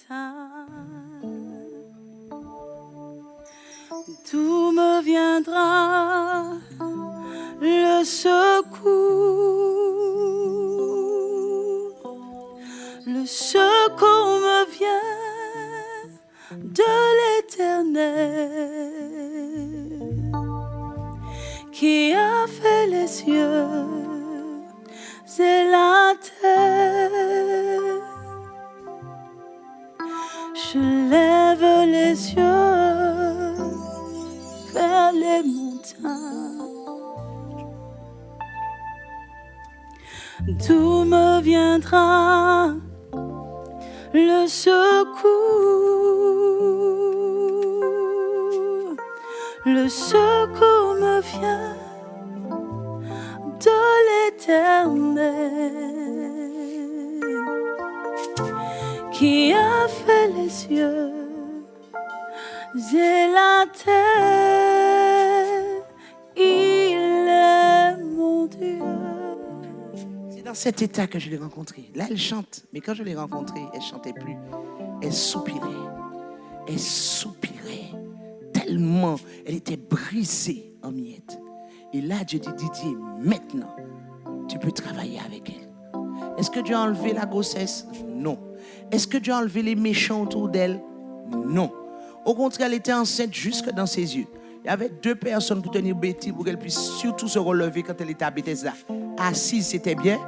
montagnes. D'où me viendra le secours? Le secours me vient de l'Éternel, qui a fait les cieux et la terre. Je lève les yeux vers les montagnes. D'où me viendra le secours? Le secours me vient de l'Éternel, qui a fait les cieux et la terre. Il est mon Dieu. C'est dans cet état que je l'ai rencontrée. Là, elle chante, mais quand je l'ai rencontrée, elle ne chantait plus. Elle soupirait. Elle soupirait tellement. Elle était brisée en miettes. Et là, Dieu dit, Didier, maintenant, tu peux travailler avec elle. Est-ce que Dieu a enlevé la grossesse? Non. Est-ce que Dieu a enlevé les méchants autour d'elle? Non. Au contraire, elle était enceinte jusque dans ses yeux. Il y avait 2 personnes pour tenir Betty pour qu'elle puisse surtout se relever quand elle était à Bethesda. Assise, c'était bien,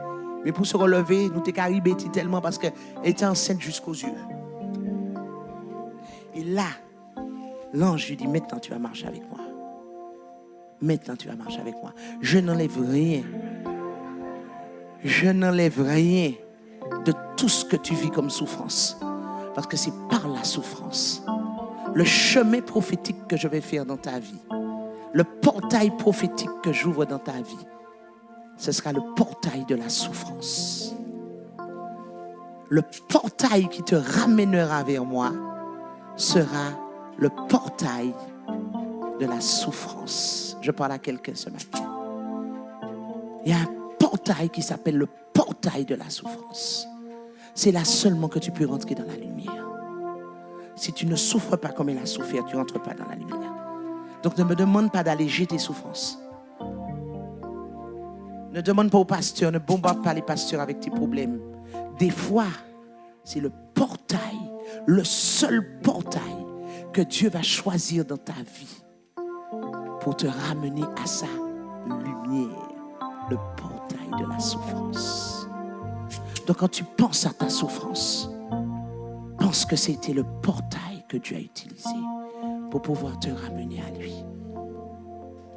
mais pour se relever, nous t'ai carré Betty tellement parce qu'elle était enceinte jusqu'aux yeux. Et là, l'ange lui dit, maintenant tu vas marcher avec moi. Maintenant tu vas marcher avec moi. Je n'enlève rien. Je n'enlève rien de tout ce que tu vis comme souffrance. Parce que c'est par la souffrance. Le chemin prophétique que je vais faire dans ta vie, le portail prophétique que j'ouvre dans ta vie, ce sera le portail de la souffrance. Le portail qui te ramènera vers moi sera le portail de la souffrance. Je parle à quelqu'un ce matin. Il y a un portail qui s'appelle le portail de la souffrance. C'est là seulement que tu peux rentrer dans la lumière. Si tu ne souffres pas comme elle a souffert, tu ne rentres pas dans la lumière. Donc ne me demande pas d'alléger tes souffrances. Ne demande pas au pasteur, ne bombarde pas les pasteurs avec tes problèmes. Des fois, c'est le portail, le seul portail que Dieu va choisir dans ta vie pour te ramener à sa lumière, le portail de la souffrance. Donc quand tu penses à ta souffrance, pense que c'était le portail que Dieu a utilisé pour pouvoir te ramener à lui.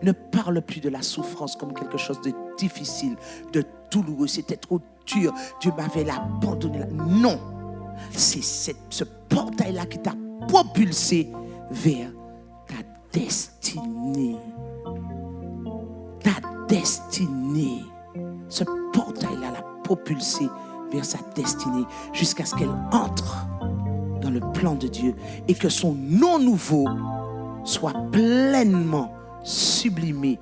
Ne parle plus de la souffrance comme quelque chose de difficile, de douloureux. C'était trop dur. Dieu m'avait abandonné. Non. C'est ce portail-là qui t'a propulsé vers ta destinée. Ta destinée. Ce portail-là l'a propulsé vers sa destinée jusqu'à ce qu'elle entre dans le plan de Dieu et que son nom nouveau soit pleinement sublimé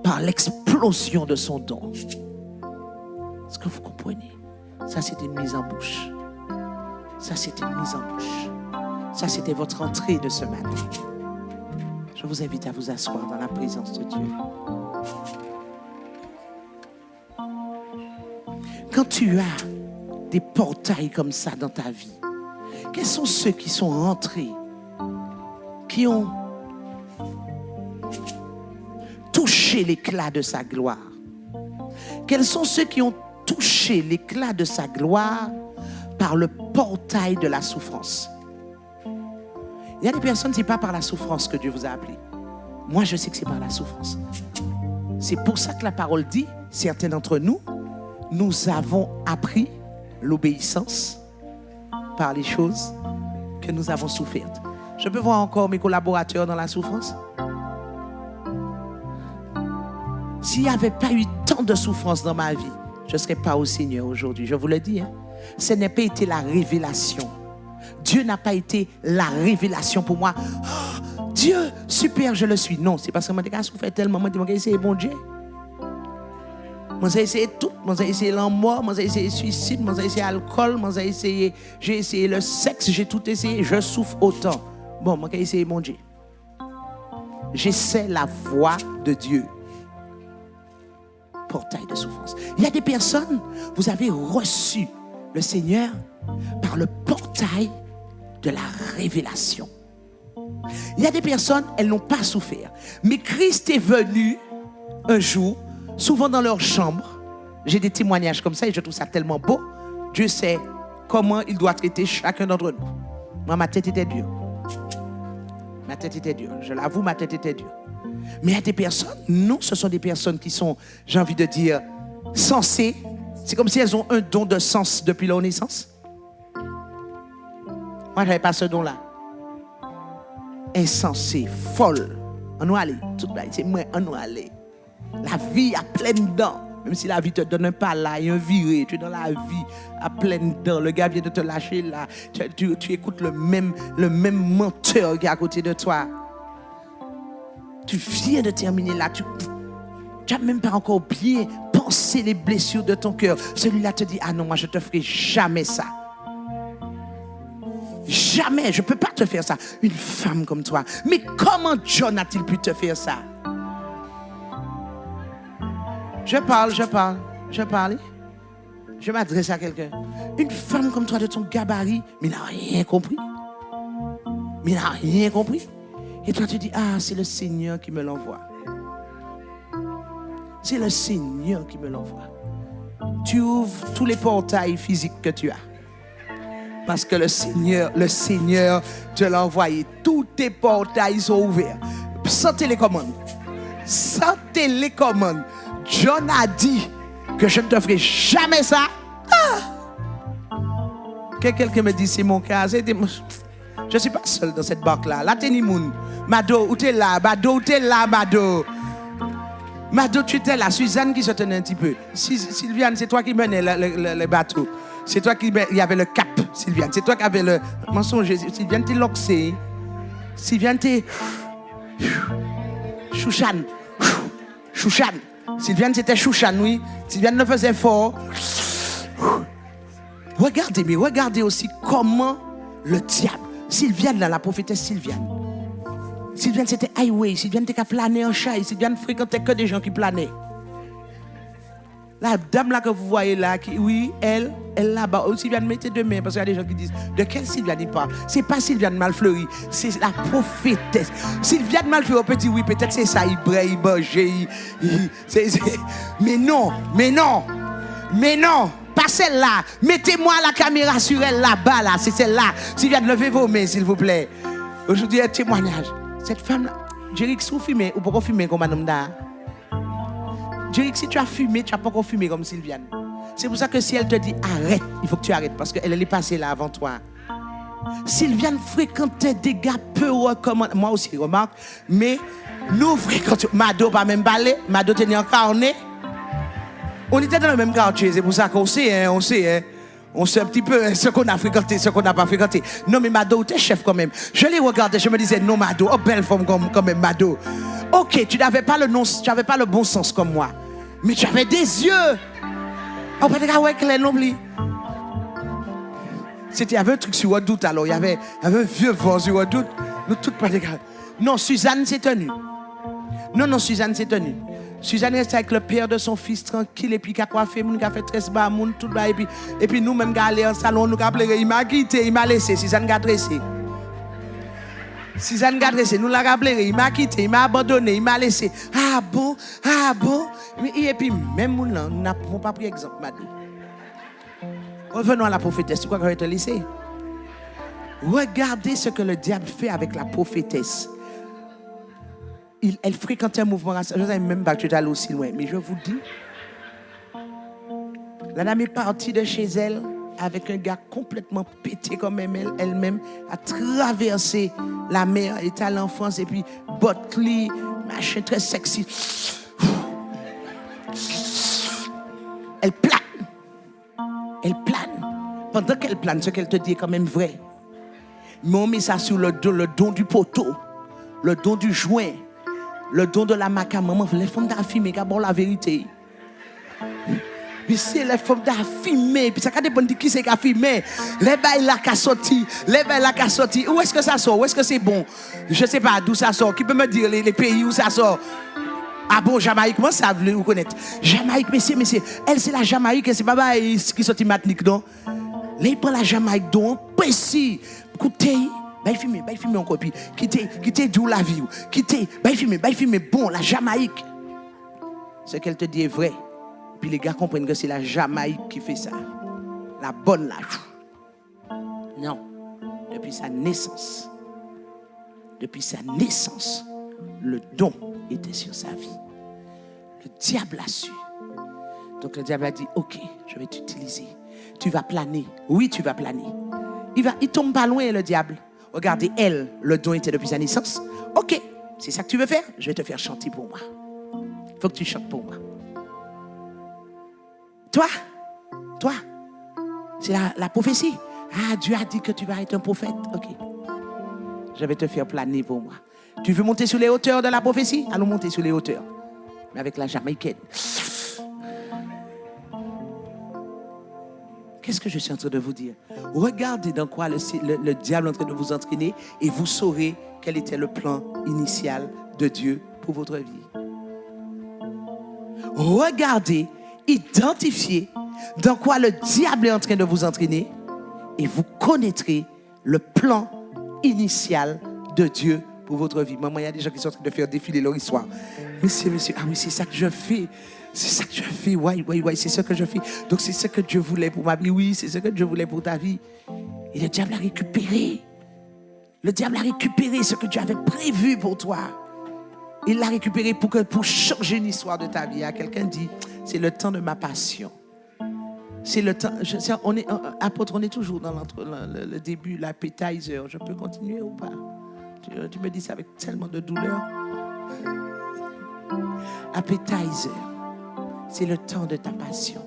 par l'explosion de son don. Est-ce que vous comprenez? Ça, c'était une mise en bouche. Ça, c'était une mise en bouche. Ça, c'était votre entrée de ce matin. Je vous invite à vous asseoir dans la présence de Dieu. Quand tu as des portails comme ça dans ta vie, quels sont ceux qui sont rentrés, qui ont touché l'éclat de sa gloire? Quels sont ceux qui ont touché l'éclat de sa gloire par le portail de la souffrance? Il y a des personnes, ce n'est pas par la souffrance que Dieu vous a appelé. Moi, je sais que c'est par la souffrance. C'est pour ça que la parole dit, certains d'entre nous, nous avons appris l'obéissance par les choses que nous avons souffertes. Je peux voir encore mes collaborateurs dans la souffrance. S'il n'y avait pas eu tant de souffrance dans ma vie, je ne serais pas au Seigneur aujourd'hui. Je vous le dis. Ce n'a pas été la révélation. Dieu n'a pas été la révélation pour moi. Oh, Dieu, super, je le suis. Non, c'est parce que moi, je souffre tellement. Moi, je dis, c'est bon Dieu. Moi, j'ai essayé tout. Moi, j'ai essayé la mort, moi, j'ai essayé le suicide, moi, j'ai essayé l'alcool, moi, j'ai essayé le sexe, j'ai tout essayé. Je souffre autant. Bon, moi, j'ai essayé mon Dieu. J'essaie la voix de Dieu. Portail de souffrance. Il y a des personnes, vous avez reçu le Seigneur par le portail de la révélation. Il y a des personnes, elles n'ont pas souffert. Mais Christ est venu un jour, souvent dans leur chambre. J'ai des témoignages comme ça et je trouve ça tellement beau. Dieu sait comment il doit traiter chacun d'entre nous. Moi, ma tête était dure. Ma tête était dure. Je l'avoue, ma tête était dure. Mais il y a des personnes, non, ce sont des personnes qui sont, j'ai envie de dire, sensées. C'est comme si elles ont un don de sens depuis leur naissance. Moi, je n'avais pas ce don-là. Insensé, folle. On doit aller. Tout là, c'est moi, on doit aller. La vie a pleine dents. Même si la vie te donne un pala et un viré, tu es dans la vie à pleine dents. Le gars vient de te lâcher là. Tu écoutes le même menteur qui est à côté de toi. Tu viens de terminer là. Tu n'as même pas encore bien pensé les blessures de ton cœur. Celui-là te dit, ah non, moi je ne te ferai jamais ça. Jamais, je ne peux pas te faire ça. Une femme comme toi. Mais comment John a-t-il pu te faire ça? Je parle. Je m'adresse à quelqu'un. Une femme comme toi de ton gabarit, mais il n'a rien compris. Et toi tu dis, ah, c'est le Seigneur qui me l'envoie. C'est le Seigneur qui me l'envoie. Tu ouvres tous les portails physiques que tu as. Parce que le Seigneur te l'a envoyé. Tous tes portails sont ouverts. Sans télécommande. John a dit que je ne te ferai jamais ça. Que quelqu'un me dit, c'est mon cas. Je ne suis pas seul dans cette barque-là. Là, t'es Nimoun. Mado, où t'es là? Mado, tu étais là. Suzanne qui se tenait un petit peu. Sylviane, c'est toi qui menais le bateau. C'est toi qui il y avait le cap, Sylviane. C'est toi qui avais le mensonge. Sylviane, t'es loxé. Sylviane, t'es Chouchan. Sylviane, c'était Chouchan, oui. Sylviane le faisait fort. Regardez aussi comment le diable. Sylviane, là, la prophétesse Sylviane. Sylviane, c'était highway. Sylviane, t'es qu'à planer en chat. Sylviane fréquentait que des gens qui planaient. La dame là que vous voyez là, oui, elle là-bas. Sylviane, mettez deux mains parce qu'il y a des gens qui disent de quelle Sylviane il parle. C'est pas Sylviane Malfleury, c'est la prophétesse. Sylviane Malfleury, on peut dire oui, peut-être c'est ça, il brille, il bouge. Mais non. Pas celle-là. Mettez-moi la caméra sur elle là-bas, là. C'est celle-là. Sylviane, levez vos mains, s'il vous plaît. Aujourd'hui, un témoignage. Cette femme-là, Jérick, si vous fumez, ou pourquoi fumer comme Madame Da? Jérick, si tu as fumé, tu n'as pas encore fumé comme Sylviane. C'est pour ça que si elle te dit arrête, il faut que tu arrêtes parce qu'elle est passée là avant toi. Sylviane fréquentait des gars peu recommandés. Moi aussi, remarque. Mais nous fréquentions. Mado, pas même balai. Mado tenait en carnet. On était dans le même quartier. C'est pour ça qu'on sait, on sait un petit peu ce qu'on a fréquenté, ce qu'on n'a pas fréquenté. Non, mais Mado, tu es chef quand même. Je les regardais, je me disais, non, Mado, oh, belle femme quand même, Mado. Ok, tu n'avais pas le bon sens comme moi. Mais tu avais des yeux. On peut dire, ouais, clair, n'oublie. Il y avait un truc sur Redoute alors. Il y avait un vieux vent sur Redoute. Nous toutes pas des gars. Non, Suzanne s'est tenue. Non, Suzanne s'est tenue. Suzanne reste avec le père de son fils tranquille et puis qui a coiffé, qui a fait 13 bas, tout bas. Et puis nous-mêmes, qui allons en salon, nous avons pleuré. Il m'a quitté, il m'a laissé. Suzanne a dressé. Nous l'avons rappelé, il m'a quitté, il m'a abandonné, il m'a laissé. Ah bon. Et puis, même nous n'avons pas pris exemple, madame. Revenons à la prophétesse. Tu crois qu'elle va te laisser? Regardez ce que le diable fait avec la prophétesse. Elle fréquentait un mouvement racial. Je ne savais même pas que tu étais allé aussi loin. Mais je vous dis, la dame est partie de chez elle avec un gars complètement pété comme elle-même, a traversé la mer, était à l'enfance et puis Botley, machin très sexy. Elle plane. Pendant qu'elle plane, ce qu'elle te dit est quand même vrai. Mais on met ça sur le don du poteau, le don du joint, le don de la maca. Maman, les femmes d'affimer, bon la vérité. Mais c'est les femmes qui ont filmé. Puis ça dépend de qui c'est qui a filmé. Les bails là qui sorti. Les bails là qui sorti. Où est-ce que ça sort? Où est-ce que c'est bon? Je ne sais pas d'où ça sort. Qui peut me dire les pays où ça sort? Ah bon, Jamaïque, moi ça vous connaître. Jamaïque, messieurs. Elle c'est la Jamaïque, c'est pas qui sorti matnik non. Là il prend la Jamaïque donc précis. Écoutez, bail filmer encore puis quitter d'où la vie. Quitter, bail filmer bon la Jamaïque. Ce qu'elle te dit est vrai. Puis les gars comprennent que c'est la Jamaïque qui fait ça. La bonne là. Non, depuis sa naissance. Depuis sa naissance, le don était sur sa vie. Le diable a su. Donc le diable a dit, ok, je vais t'utiliser. Tu vas planer. Oui, tu vas planer. Il tombe pas loin, le diable. Regardez, elle, le don était depuis sa naissance. Ok, c'est ça que tu veux faire? Je vais te faire chanter pour moi. Il faut que tu chantes pour moi. Toi, c'est la prophétie. Ah, Dieu a dit que tu vas être un prophète. Ok. Je vais te faire planer pour moi. Tu veux monter sur les hauteurs de la prophétie? Allons monter sur les hauteurs. Mais avec la Jamaïcaine. Qu'est-ce que je suis en train de vous dire? Regardez dans quoi le diable est en train de vous entraîner et vous saurez quel était le plan initial de Dieu pour votre vie. Regardez, identifiez dans quoi le diable est en train de vous entraîner et vous connaîtrez le plan initial de Dieu pour votre vie. Maman, il y a des gens qui sont en train de faire défiler leur histoire. Monsieur, ah oui, c'est ça que je fais. C'est ça que je fais. Ouais, c'est ça que je fais. Donc c'est ce que Dieu voulait pour ma vie. Oui, c'est ce que Dieu voulait pour ta vie. Et le diable a récupéré. Le diable a récupéré ce que Dieu avait prévu pour toi. Il l'a récupéré pour changer une histoire de ta vie. Quelqu'un dit, c'est le temps de ma passion. C'est le temps. Apôtre, on est toujours dans le début, l'appetizer. Je peux continuer ou pas? Tu me dis ça avec tellement de douleur. Appetizer. C'est le temps de ta passion.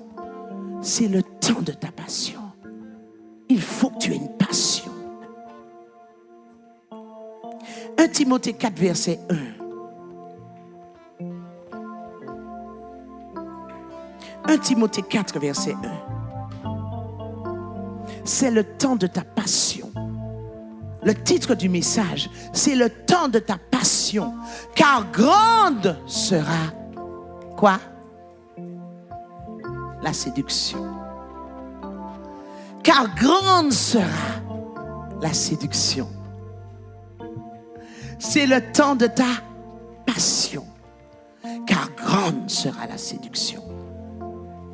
C'est le temps de ta passion. Il faut que tu aies une passion. 1 Timothée 4, verset 1. 1 Timothée 4, verset 1. C'est le temps de ta passion. Le titre du message, c'est le temps de ta passion. Car grande sera quoi? La séduction. Car grande sera la séduction. C'est le temps de ta passion. Car grande sera la séduction.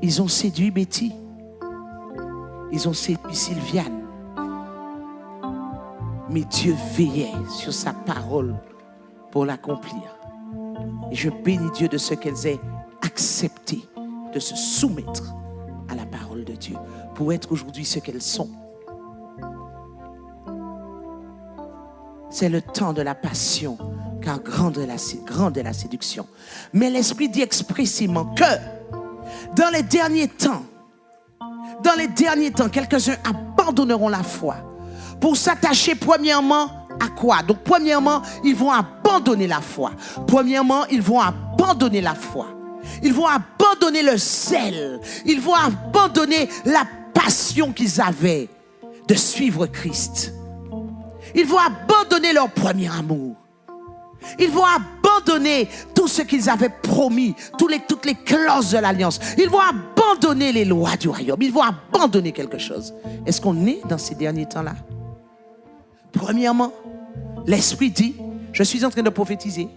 Ils ont séduit Betty. Ils ont séduit Sylviane. Mais Dieu veillait sur sa parole pour l'accomplir. Et je bénis Dieu de ce qu'elles aient accepté de se soumettre à la parole de Dieu pour être aujourd'hui ce qu'elles sont. C'est le temps de la passion, car grande est la séduction. Mais l'Esprit dit expressément que dans les derniers temps, quelques-uns abandonneront la foi pour s'attacher premièrement à quoi? Donc premièrement, ils vont abandonner la foi. Premièrement, ils vont abandonner la foi. Ils vont abandonner le zèle. Ils vont abandonner la passion qu'ils avaient de suivre Christ. Ils vont abandonner leur premier amour. Ils vont abandonner tout ce qu'ils avaient promis, toutes les clauses de l'alliance. Ils vont abandonner les lois du royaume. Ils vont abandonner quelque chose. Est-ce qu'on est dans ces derniers temps-là? Premièrement, l'Esprit dit, je suis en train de prophétiser.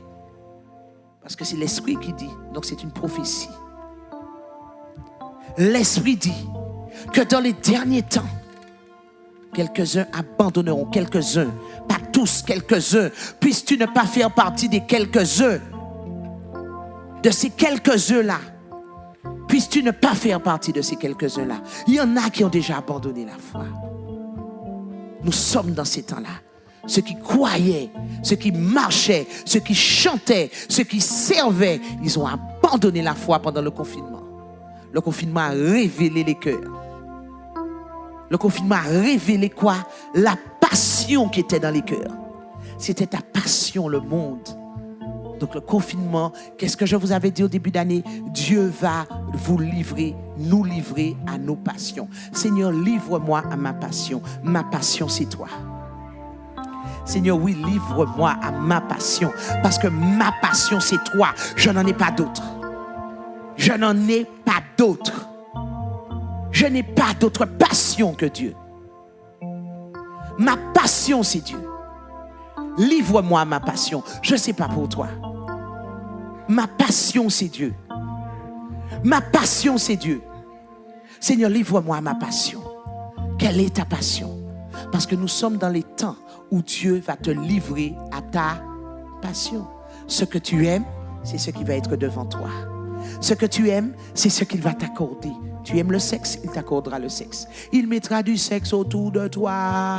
Parce que c'est l'Esprit qui dit, donc c'est une prophétie. L'Esprit dit que dans les derniers temps, quelques-uns abandonneront, quelques-uns, pas tous, quelques-uns. Puisses-tu ne pas faire partie des quelques-uns, de ces quelques-uns-là. Puisses-tu ne pas faire partie de ces quelques-uns-là. Il y en a qui ont déjà abandonné la foi. Nous sommes dans ces temps-là. Ceux qui croyaient, ceux qui marchaient, ceux qui chantaient, ceux qui servaient, ils ont abandonné la foi pendant le confinement. Le confinement a révélé les cœurs. Le confinement a révélé quoi? La passion qui était dans les cœurs. C'était ta passion, le monde. Donc le confinement, qu'est-ce que je vous avais dit au début d'année? Dieu va vous livrer, nous livrer à nos passions. Seigneur, livre-moi à ma passion. Ma passion, c'est toi. Seigneur, oui, livre-moi à ma passion. Parce que ma passion, c'est toi. Je n'en ai pas d'autre. Je n'en ai pas d'autre. Je n'ai pas d'autre passion que Dieu. Ma passion, c'est Dieu. Livre-moi ma passion. Je ne sais pas pour toi. Ma passion, c'est Dieu. Ma passion, c'est Dieu. Seigneur, livre-moi ma passion. Quelle est ta passion? Parce que nous sommes dans les temps où Dieu va te livrer à ta passion. Ce que tu aimes, c'est ce qui va être devant toi. Ce que tu aimes, c'est ce qu'il va t'accorder. Tu aimes le sexe, il t'accordera le sexe. Il mettra du sexe autour de toi.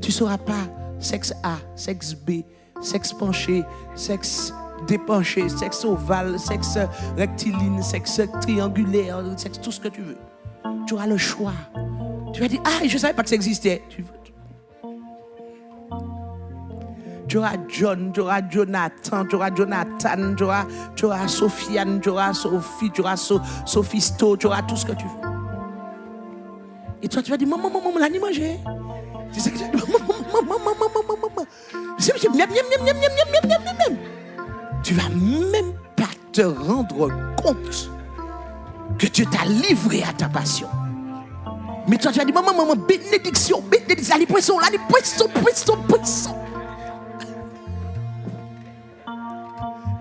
Tu ne sauras pas sexe A, sexe B, sexe penché, sexe dépenché, sexe ovale, sexe rectiligne, sexe triangulaire, sexe tout ce que tu veux. Tu auras le choix. Tu vas dire, ah, je ne savais pas que ça existait. Tu auras John, tu auras Jonathan, tu auras Jonathan, tu auras Sofiane, tu auras Sophie, tu auras Sophisto, tu auras tout ce que tu veux. Et toi, tu vas dire, maman, là, ni manger. C'est ça que tu vas dire, maman. Tu vas même pas te rendre compte que Dieu t'a livré à ta passion. Mais toi, tu vas dire, maman, bénédiction, allez, poisson.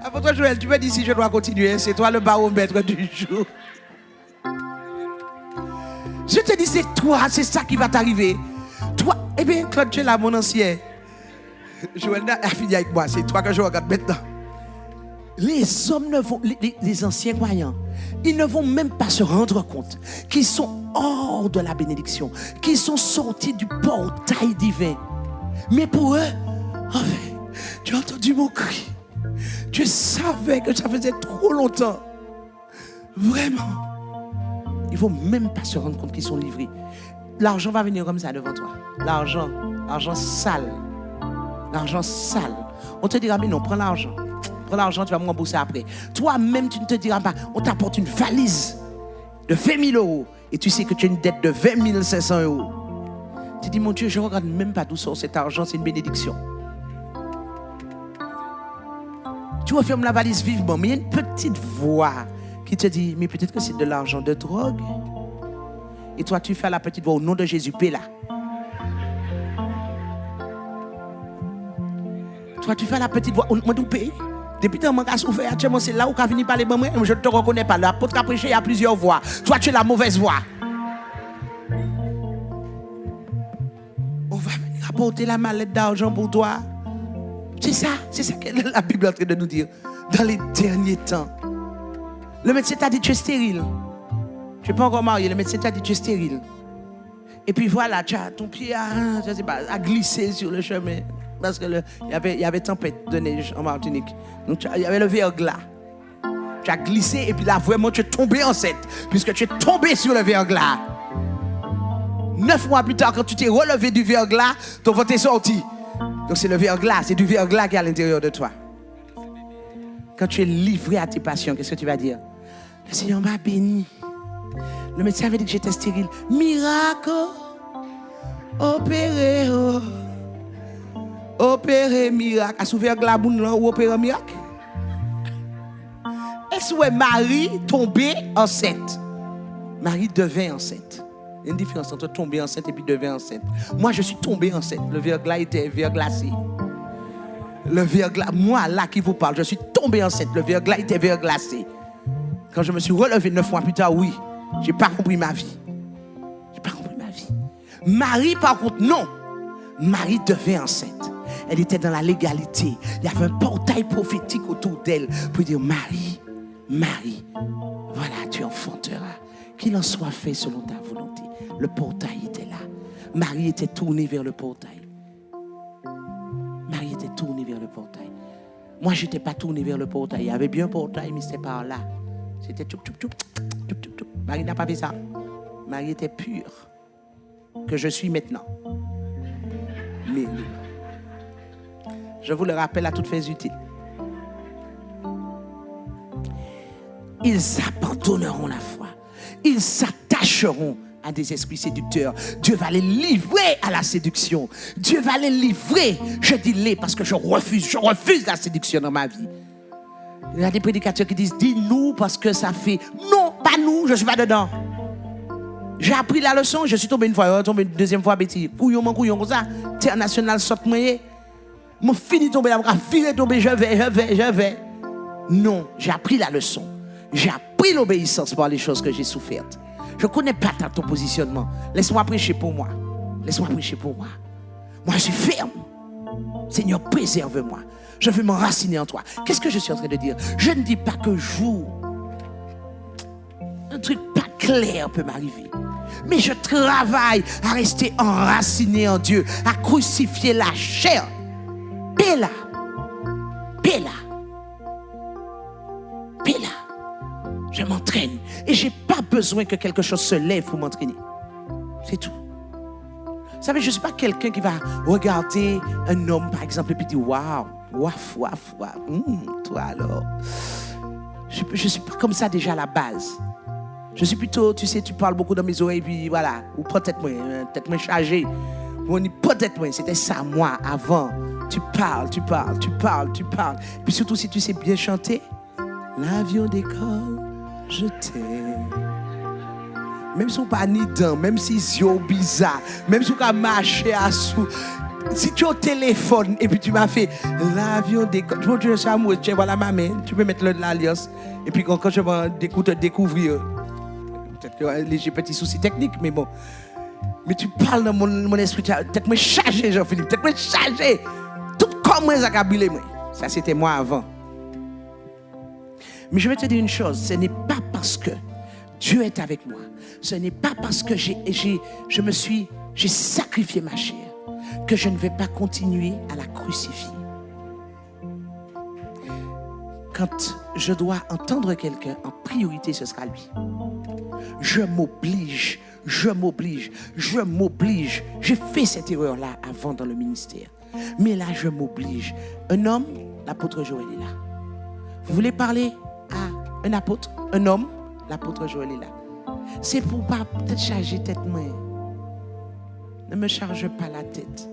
Avant toi, Joël, tu me dis si je dois continuer. C'est toi le baromètre du jour. Je te dis, c'est toi, c'est ça qui va t'arriver. Toi, eh bien, Claude, tu es là, mon ancien. Joël a fini avec moi, c'est toi que je regarde maintenant. Les hommes ne vont, les anciens croyants, ils ne vont même pas se rendre compte qu'ils sont hors de la bénédiction, qu'ils sont sortis du portail divin. Mais pour eux, enfin, tu as entendu mon cri. Tu savais que ça faisait trop longtemps. Vraiment. Ils ne vont même pas se rendre compte qu'ils sont livrés. L'argent va venir comme ça devant toi. L'argent sale. L'argent sale. On te dira, mais non, prends l'argent. Prends l'argent, tu vas me rembourser après. Toi-même, tu ne te diras pas, on t'apporte une valise de 20 000 euros et tu sais que tu as une dette de 20 500 euros. Tu dis, mon Dieu, je ne regarde même pas d'où sort cet argent, c'est une bénédiction. Tu refermes la valise vivement, mais il y a une petite voix qui te dit, mais peut-être que c'est de l'argent de drogue. Et toi, tu fais la petite voix au nom de Jésus, paie là. Toi, tu fais la petite voix, moi, tu payes. Depuis que tu as souffert, c'est là où tu as fini par les moments, je ne te reconnais pas. L'apôtre a prêché, il y a plusieurs voix. Toi, tu es la mauvaise voix. On va venir apporter la mallette d'argent pour toi. C'est ça que la Bible est en train de nous dire. Dans les derniers temps, le médecin t'a dit tu es stérile. Je ne suis pas encore marié, le médecin t'a dit tu es stérile. Et puis voilà, ton pied a glissé sur le chemin. Parce qu'il y avait tempête de neige en Martinique. Donc il y avait le verglas. Tu as glissé et puis là vraiment tu es tombé enceinte. Puisque tu es tombé sur le verglas. 9 mois plus tard, quand tu t'es relevé du verglas, ton ventre est sorti. Donc c'est le verglas, c'est du verglas qui est à l'intérieur de toi. Quand tu es livré à tes passions, qu'est-ce que tu vas dire? Le Seigneur m'a béni. Le médecin avait dit que j'étais stérile. Miracle, opéré, opéré, miracle. A souffert glaboun là ou opéré miracle? Est-ce que Marie tombée enceinte? Marie devint enceinte. Il y a une différence entre tomber enceinte et puis devenir enceinte. Moi, je suis tombée enceinte. Le verglas était verglacé. Le verglas, moi là qui vous parle, je suis tombée enceinte. Le verglas était verglacé. Quand je me suis relevé 9 mois plus tard, oui, j'ai pas compris ma vie. J'ai pas compris ma vie. Marie, par contre, non. Marie devint enceinte. Elle était dans la légalité. Il y avait un portail prophétique autour d'elle pour dire Marie, voilà, tu enfanteras. Qu'il en soit fait selon ta volonté. Le portail était là. Marie était tournée vers le portail. Marie était tournée vers le portail. Moi, je n'étais pas tournée vers le portail. Il y avait bien un portail, mais c'était par là. C'était tchoup, tchoup, tchoup, tchoup, tchoup, tchoup. Marie n'a pas fait ça. Marie était pure. Que je suis maintenant. Mais je vous le rappelle à toutes fins utiles. ils abandonneront la foi. Ils s'attacheront à des esprits séducteurs. Dieu va les livrer à la séduction. Dieu va les livrer. Je dis les parce que je refuse la séduction dans ma vie. Il y a des prédicateurs qui disent, dis-nous parce que ça fait... Non, pas nous, je ne suis pas dedans. J'ai appris la leçon, je suis tombé une fois, tombé une deuxième fois, bêtise. Couillon, comme ça. Terre nationale saute moyen. Mon fini tomber là, viré tomber, je vais. Non, j'ai appris la leçon. J'ai appris l'obéissance par les choses que j'ai souffertes. Je ne connais pas ton positionnement. Laisse-moi prêcher pour moi. Laisse-moi prêcher pour moi. Moi, je suis ferme. Seigneur, préserve-moi. Je veux m'enraciner en toi. Qu'est-ce que je suis en train de dire? Je ne dis pas que jour, un truc pas clair peut m'arriver. Mais je travaille à rester enraciné en Dieu, à crucifier la chair. Péla. Je m'entraîne. Et je n'ai pas besoin que quelque chose se lève pour m'entraîner. C'est tout. Vous savez, je ne suis pas quelqu'un qui va regarder un homme, par exemple, et puis dire, waouh, waf, toi alors. Je ne suis pas comme ça déjà à la base. Je suis plutôt, tu sais, tu parles beaucoup dans mes oreilles, puis voilà, ou peut-être moins chargé. Ou peut-être moins, c'était ça, moi, avant. Tu parles. Puis surtout, si tu sais bien chanter, l'avion décolle, je t'aime. Même si on pas ni dents, même si c'est bizarre, même si on a marché à sous. Si tu as au téléphone et puis tu m'as fait l'avion décolle, je suis amoureux, tu vois la maman, tu peux mettre l'alliance. Et puis quand je vais découvrir, peut-être que j'ai petits soucis techniques, mais bon. Mais tu parles dans mon esprit, peut-être me charger, Jean-Philippe, peut-être me charger. Tout comme moi, Zakabilé, moi. Ça, c'était moi avant. Mais je vais te dire une chose, ce n'est pas parce que Dieu est avec moi, ce n'est pas parce que j'ai sacrifié ma chair que je ne vais pas continuer à la crucifier. Quand je dois entendre quelqu'un, en priorité, ce sera lui. Je m'oblige. J'ai fait cette erreur-là avant dans le ministère. Mais là, je m'oblige. Un homme, l'apôtre Joël est là. Vous voulez parler à un apôtre, un homme, l'apôtre Joël est là. C'est pour pas peut-être charger tête moi. Ne me charge pas la tête.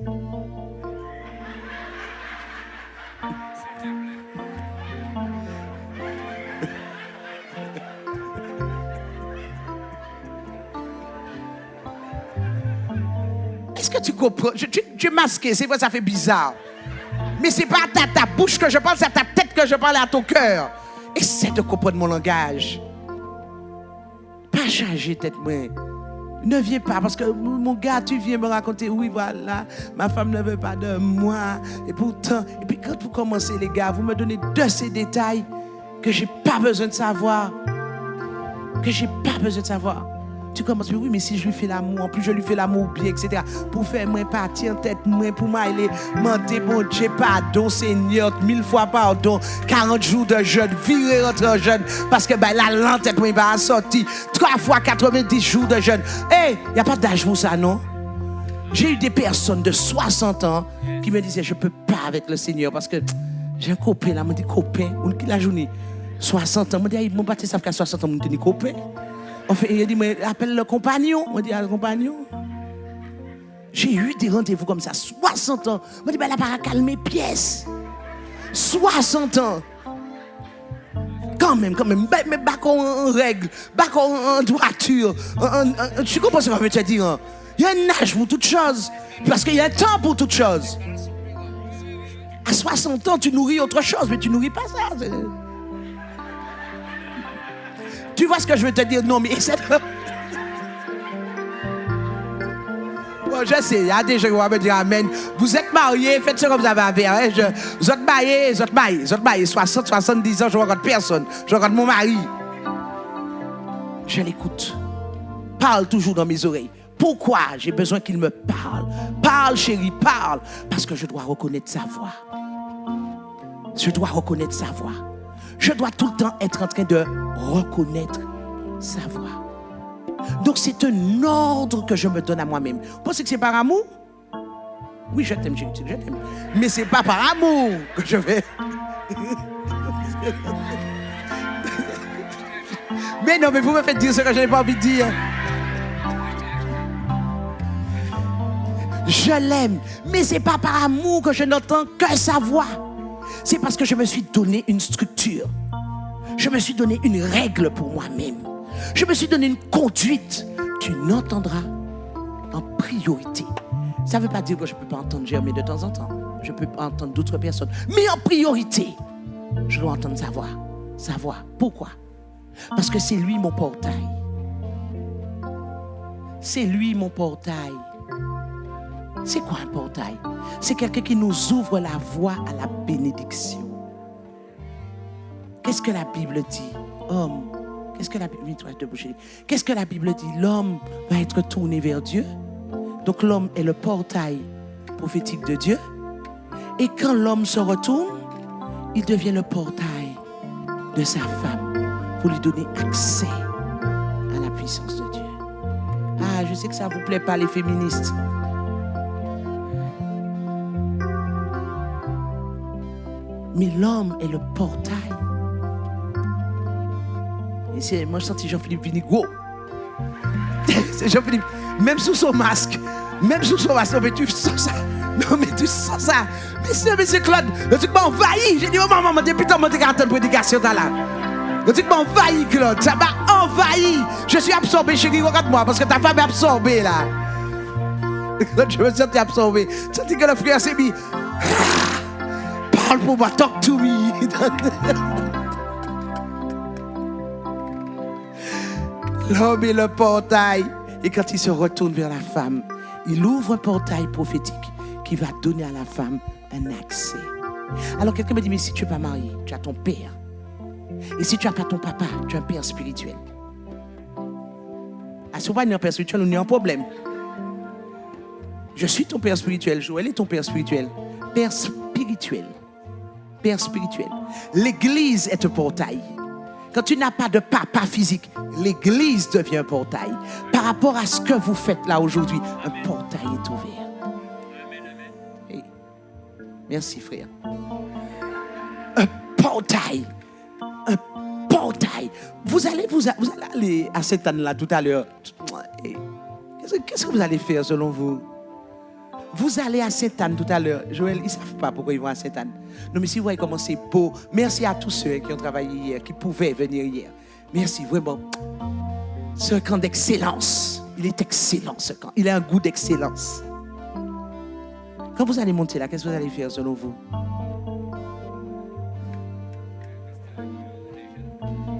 Est-ce que tu comprends? Tu es masqué, c'est vrai, ça fait bizarre. Mais c'est pas à ta bouche que je parle, c'est à ta tête que je parle, à ton cœur. Essaie de comprendre mon langage. Pas charger tête moi. Ne viens pas, parce que mon gars, tu viens me raconter, oui, voilà, ma femme ne veut pas de moi. Et pourtant, et puis quand vous commencez, les gars, vous me donnez de ces détails que j'ai pas besoin de savoir. Tu commences, oui, mais si je lui fais l'amour, en plus je lui fais l'amour bien, etc. Pour faire moi partir en tête, moi, pour moi, il est menté, bon Dieu, pardon, Seigneur, 1000 fois pardon, 40 jours de jeûne, virer entre jeûne, parce que ben, la lentête, moi, il va sortir, 3 fois 90 jours de jeûne. Hey, il n'y a pas d'âge pour ça, non? J'ai eu des personnes de 60 ans qui me disaient, je ne peux pas avec le Seigneur, parce que j'ai un copain, là, me dit, copain, on dit la journée, 60 ans, me dit, mon bâtiment, ça fait qu'à 60 ans, on dit, copain. Enfin, il a dit, mais appelle le compagnon. On dit, le compagnon. J'ai eu des rendez-vous comme ça, 60 ans. On dit, ben, elle n'a pas calmé pièce. 60 ans. Quand même. Mais pas en règle, pas en droiture. Tu comprends ce que je veux te dire? Il y a un âge pour toute chose. Parce qu'il y a un temps pour toute chose. À 60 ans, tu nourris autre chose, mais tu nourris pas ça. Tu vois ce que je veux te dire? Non, mais c'est... Bon, je sais, il y a des gens qui vont me dire amen. Vous êtes mariés, faites ce que vous avez à faire. Hein? Vous êtes mariés. 60, 70 ans, je ne rencontre personne. Je rencontre mon mari. Je l'écoute. Parle toujours dans mes oreilles. Pourquoi j'ai besoin qu'il me parle? Parle, chérie, parle. Parce que je dois reconnaître sa voix. Je dois tout le temps être en train de reconnaître sa voix. Donc c'est un ordre que je me donne à moi-même. Vous pensez que c'est par amour? Oui, je t'aime, je t'aime. Mais c'est pas par amour que je vais... Mais non, mais vous me faites dire ce que je n'ai pas envie de dire. Je l'aime, mais ce n'est pas par amour que je n'entends que sa voix. C'est parce que je me suis donné une structure. Je me suis donné une règle pour moi-même. Je me suis donné une conduite. Tu n'entendras en priorité. Ça ne veut pas dire que je ne peux pas entendre Jérémie de temps en temps. Je peux pas entendre d'autres personnes. Mais en priorité, je dois entendre sa voix. Sa voix. Pourquoi? Parce que c'est lui mon portail. C'est lui mon portail. C'est quoi un portail? C'est quelqu'un qui nous ouvre la voie à la bénédiction. Qu'est-ce que la Bible dit? Homme, qu'est-ce que la Bible dit? Qu'est-ce que la Bible dit? L'homme va être tourné vers Dieu. Donc l'homme est le portail prophétique de Dieu. Et quand l'homme se retourne, il devient le portail de sa femme pour lui donner accès à la puissance de Dieu. Ah, je sais que ça ne vous plaît pas les féministes. Mais l'homme est le portail. Et c'est, moi, je sens Jean-Philippe Vinigo. C'est Jean-Philippe. Même sous son masque. Mais tu sens ça. Non, mais tu sens ça. Mais c'est Claude. Le truc m'a envahi. J'ai dit, oh maman, depuis tant que tu as une prédication là. Le truc m'a envahi, Claude. Ça m'a envahi. Je suis absorbé, chérie. Regarde-moi, parce que ta femme est absorbée là. Claude, je me sens absorbé. Tu sens que le frère s'est mis. Parle pour moi, talk to me. L'homme est le portail. Et quand il se retourne vers la femme, il ouvre un portail prophétique qui va donner à la femme un accès. Alors quelqu'un me dit, mais si tu n'es pas marié, tu as ton père. Et si tu n'as pas ton papa, tu as un père spirituel. À ce moment-là, un père spirituel, on a un problème. Je suis ton père spirituel. Joël est ton père spirituel. Père spirituel. Père spirituel. L'église est un portail. Quand tu n'as pas de papa physique, l'église devient un portail. Par rapport à ce que vous faites là aujourd'hui, un portail est ouvert. Hey. Merci frère. Un portail. Un portail. Vous allez aller à cette année là tout à l'heure. Qu'est-ce que vous allez faire selon vous? Vous allez à Sainte-Anne tout à l'heure. Joël, ils ne savent pas pourquoi ils vont à Sainte-Anne. Non, mais si vous voyez comment c'est beau. Merci à tous ceux qui ont travaillé hier, qui pouvaient venir hier. Merci, vraiment. C'est un camp d'excellence. Il est excellent, ce camp. Il a un goût d'excellence. Quand vous allez monter là, qu'est-ce que vous allez faire selon vous?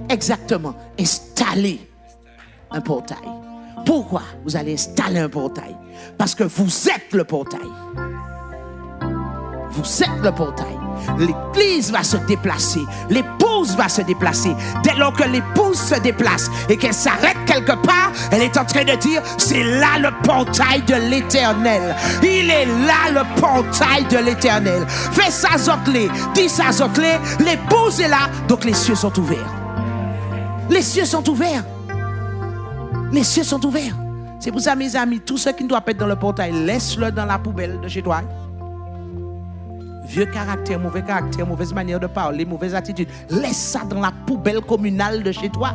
Exactement. Installer un portail. Pourquoi vous allez installer un portail? Parce que vous êtes le portail. Vous êtes le portail. L'église va se déplacer. L'épouse va se déplacer. Dès lors que l'épouse se déplace et qu'elle s'arrête quelque part, elle est en train de dire, c'est là le portail de l'éternel. Il est là le portail de l'éternel. Fais ça, Zotlé. Dis ça, Zotlé. L'épouse est là. Donc les cieux sont ouverts. Les cieux sont ouverts. Les cieux sont ouverts. C'est pour ça, mes amis, tous ceux qui ne doivent pas être dans le portail, laisse-le dans la poubelle de chez toi. Vieux caractère, mauvaise manière de parler, mauvaise attitude. Laisse ça dans la poubelle communale de chez toi.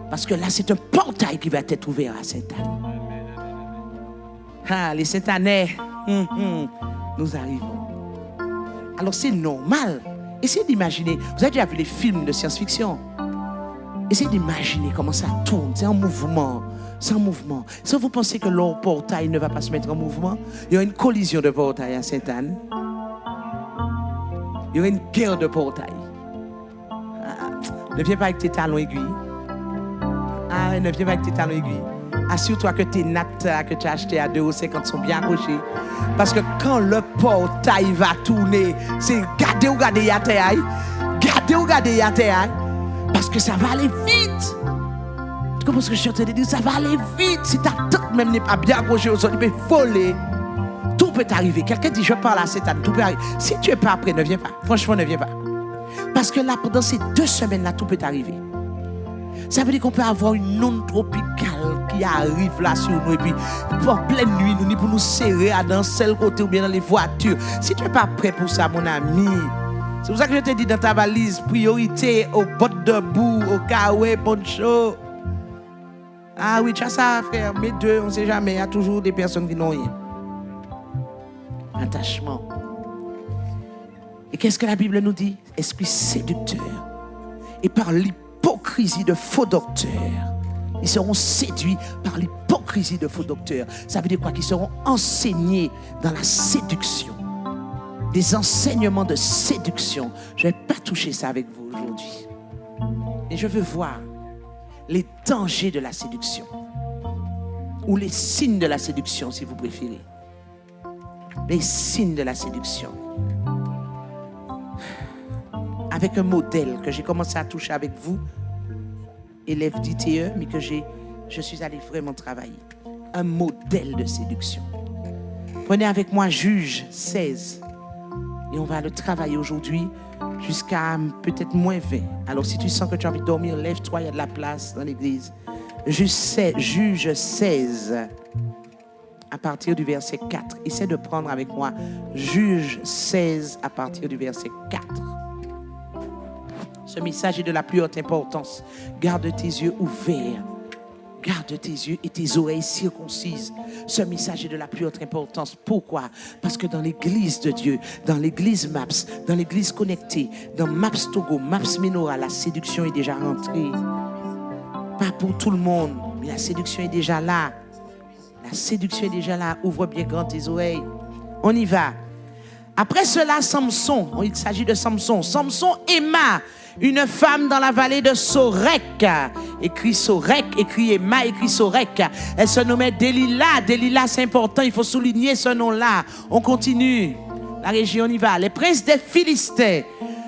Parce que là, c'est un portail qui va être ouvert à Sainte-Anne. Ah, les Sainte-Annais, nous arrivons. Alors, c'est normal. Essayez d'imaginer. Vous avez déjà vu les films de science-fiction? Essayez d'imaginer comment ça tourne. C'est en mouvement. C'est en mouvement. Si vous pensez que leur portail ne va pas se mettre en mouvement, il y aura une collision de portail à Sainte-Anne. Il y aura une guerre de portail. Ne viens pas avec tes talons aiguilles. Ne viens pas avec tes talons aiguilles. Assure-toi que tes nattes que tu as achetées à 2,50 € sont bien accrochées. Parce que quand le portail va tourner, c'est garder ou garder à terre. Garder ou garder à terre. Parce que ça va aller vite. Tu comprends ce que je suis en train de dire? Ça va aller vite. Si ta tête même n'est pas bien accrochée au sol, il peut voler. Tout peut arriver. Quelqu'un dit, je parle à Satan, tout peut arriver. Si tu n'es pas prêt, ne viens pas. Franchement, ne viens pas. Parce que là, pendant ces 2 semaines-là, tout peut arriver. Ça veut dire qu'on peut avoir une onde tropicale qui arrive là sur nous. Et puis, en pleine nuit, nous, pour nous serrer à dans seul côté ou bien dans les voitures. Si tu n'es pas prêt pour ça, mon ami, C'est pour ça que je te dis dans ta valise, priorité aux bottes de boue, au kawaii, poncho. Ah oui, tu as ça, frère. Mais deux, on ne sait jamais. Il y a toujours des personnes qui n'ont rien. Attachement. Et qu'est-ce que la Bible nous dit? Esprit séducteur. Et par l'hypocrisie de faux docteurs. Ils seront séduits par l'hypocrisie de faux docteurs. Ça veut dire quoi? Qu'ils seront enseignés dans la séduction. Des enseignements de séduction. Je ne vais pas toucher ça avec vous aujourd'hui. Et je veux voir les dangers de la séduction. Ou les signes de la séduction, si vous préférez. Les signes de la séduction. Avec un modèle que j'ai commencé à toucher avec vous, élève d'ITE, mais que je suis allé vraiment travailler. Un modèle de séduction. Prenez avec moi Juge 16. Et on va le travailler aujourd'hui jusqu'à peut-être moins 20. Alors si tu sens que tu as envie de dormir, lève-toi, il y a de la place dans l'église. Juge 16, à partir du verset 4. Essaie de prendre avec moi Juge 16, à partir du verset 4. Ce message est de la plus haute importance. Garde tes yeux ouverts. Garde tes yeux et tes oreilles circoncises. Ce message est de la plus haute importance. Pourquoi? Parce que dans l'église de Dieu, dans l'église MAPS, dans l'église connectée, dans MAPS Togo, MAPS Menorah, la séduction est déjà rentrée. Pas pour tout le monde, mais la séduction est déjà là. La séduction est déjà là. Ouvre bien grand tes oreilles. On y va. Après cela, Samson, il s'agit de Samson. Samson aima une femme dans la vallée de Sorek. Écrit Sorek, écrit Emma, écrit Sorek. Elle se nommait Delilah. Delilah, c'est important, il faut souligner ce nom-là. On continue. La région, on y va. Les princes des Philistins.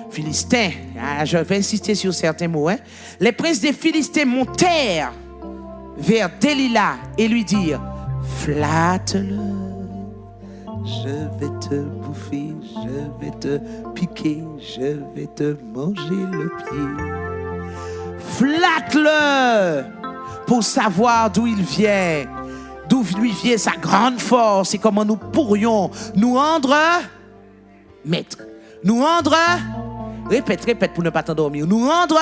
Philistins, je vais insister sur certains mots. Les princes des Philistins montèrent vers Delilah et lui dirent: flatte-le. Je vais te bouffer, je vais te piquer, je vais te manger le pied. Flatte-le pour savoir d'où il vient, d'où lui vient sa grande force et comment nous pourrions nous rendre maîtres. Nous rendre, répète pour ne pas t'endormir, nous rendre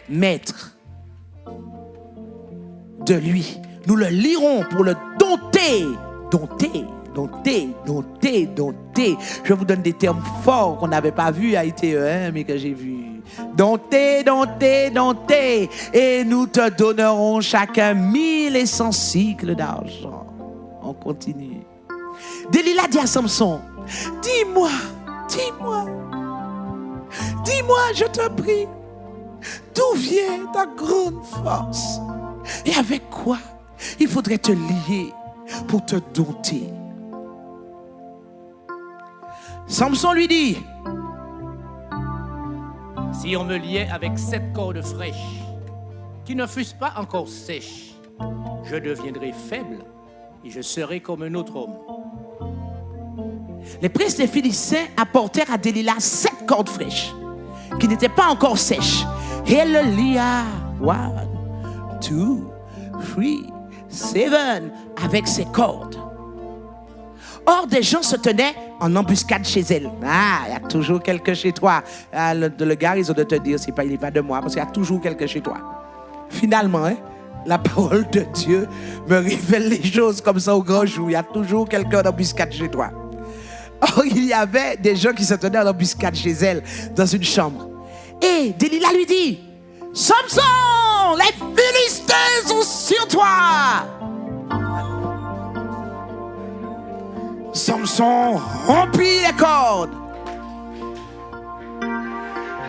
maîtres de lui. Nous le lirons pour le dompter. Je vous donne des termes forts qu'on n'avait pas vus à ITE, mais que j'ai vus. Dompter. Et nous te donnerons chacun 1100 cycles d'argent. On continue. Delilah dit à Samson: dis-moi, je te prie, d'où vient ta grande force? Et avec quoi il faudrait te lier pour te dompter? Samson lui dit: si on me liait avec 7 cordes fraîches, qui ne fussent pas encore sèches, je deviendrais faible et je serais comme un autre homme. Les princes des Philistins apportèrent à Delilah 7 cordes fraîches, qui n'étaient pas encore sèches. Et elle le lia 1, 2, 3, 7 avec ses cordes. Or, des gens se tenaient en embuscade chez elle. Ah, il y a toujours quelqu'un chez toi. Ah, le gars, ils ont de te dire, il n'est pas de moi, parce qu'il y a toujours quelqu'un chez toi. Finalement, la parole de Dieu me révèle les choses comme ça au grand jour. Il y a toujours quelqu'un en embuscade chez toi. Or, il y avait des gens qui se tenaient en embuscade chez elle, dans une chambre. Et Delilah lui dit: Samson, les Philistins sont sur toi. Samson rompit les cordes,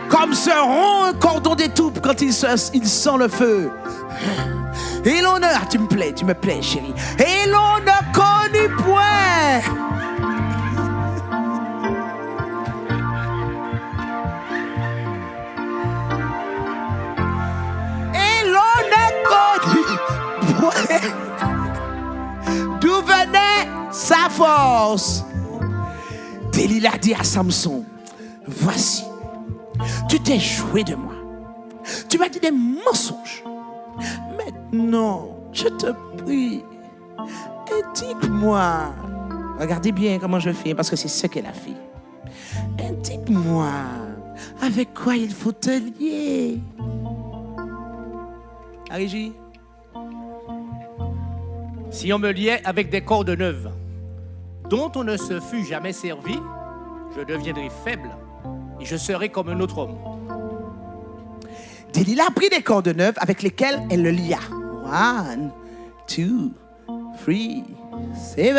comme se rompt un cordon d'étoupe quand il sent le feu. Et l'on ne... tu me plais, chérie. Et l'on ne connut point d'où venait sa force. Delilah dit à Samson: voici, tu t'es joué de moi. Tu m'as dit des mensonges. Maintenant, je te prie, éduque-moi. Regardez bien comment je fais, parce que c'est ce qu'elle a fait. Indique-moi, avec quoi il faut te lier? La régie? Si on me liait avec des cordes neuves, dont on ne se fût jamais servi, je deviendrai faible et je serai comme un autre homme. Delilah a pris des cordes neuves avec lesquelles elle le lia. 1, 2, 3, 7.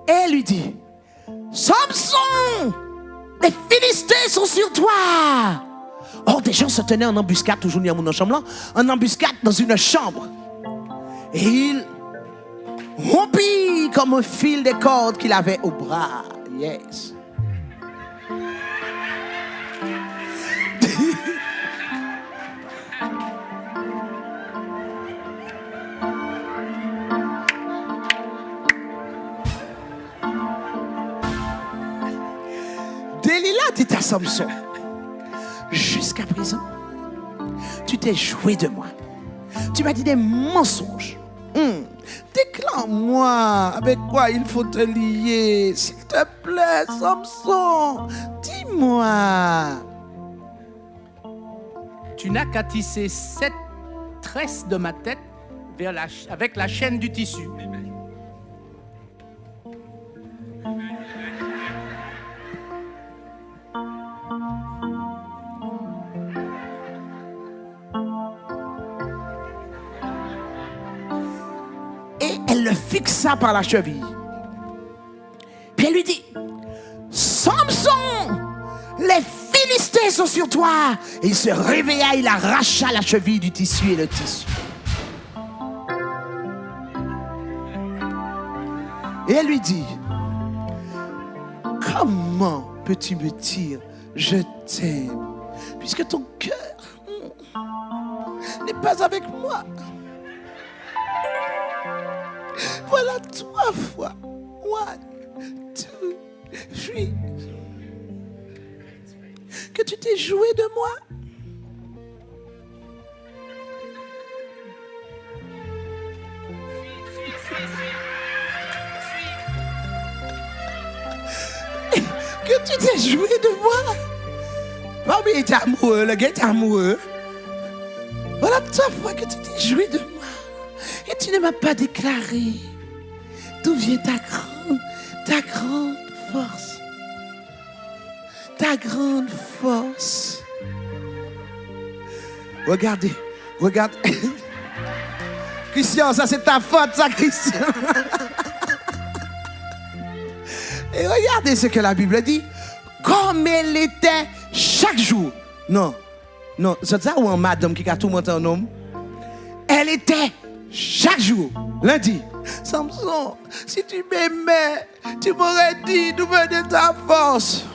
Et elle lui dit, Samson, les Philistins sont sur toi. Or, des gens se tenaient en embuscade, toujours ni à mon chambre là, en embuscade dans une chambre. Et il rompit comme un fil des cordes qu'il avait au bras. Yes. Delilah dit à Samson, jusqu'à présent, tu t'es joué de moi. Tu m'as dit des mensonges. Déclare-moi avec quoi il faut te lier. S'il te plaît, Samson, dis-moi. Tu n'as qu'à tisser 7 tresses de ma tête avec la chaîne du tissu. Et elle le fixa par la cheville. Puis elle lui dit, Samson, les Philistins sont sur toi. Et il se réveilla, il arracha la cheville du tissu et le tissu. Et elle lui dit, comment peux-tu me dire je t'aime puisque ton cœur n'est pas avec moi? Voilà 3 fois. 1, 2, 3. Que tu t'es joué de moi. Que tu t'es joué de moi. Oh, mais il était amoureux, le gars était amoureux. Voilà 3 fois que tu t'es joué de moi. Et tu ne m'as pas déclaré d'où vient ta grande force. Ta grande force. Regardez. Christian, ça c'est ta faute, ça, Christian. Et regardez ce que la Bible dit. Comme elle était chaque jour. Non, c'est ça ou un madame qui a tout monté un homme? Elle était chaque jour. Lundi. Samson, si tu m'aimais, tu m'aurais dit d'où venait ta force.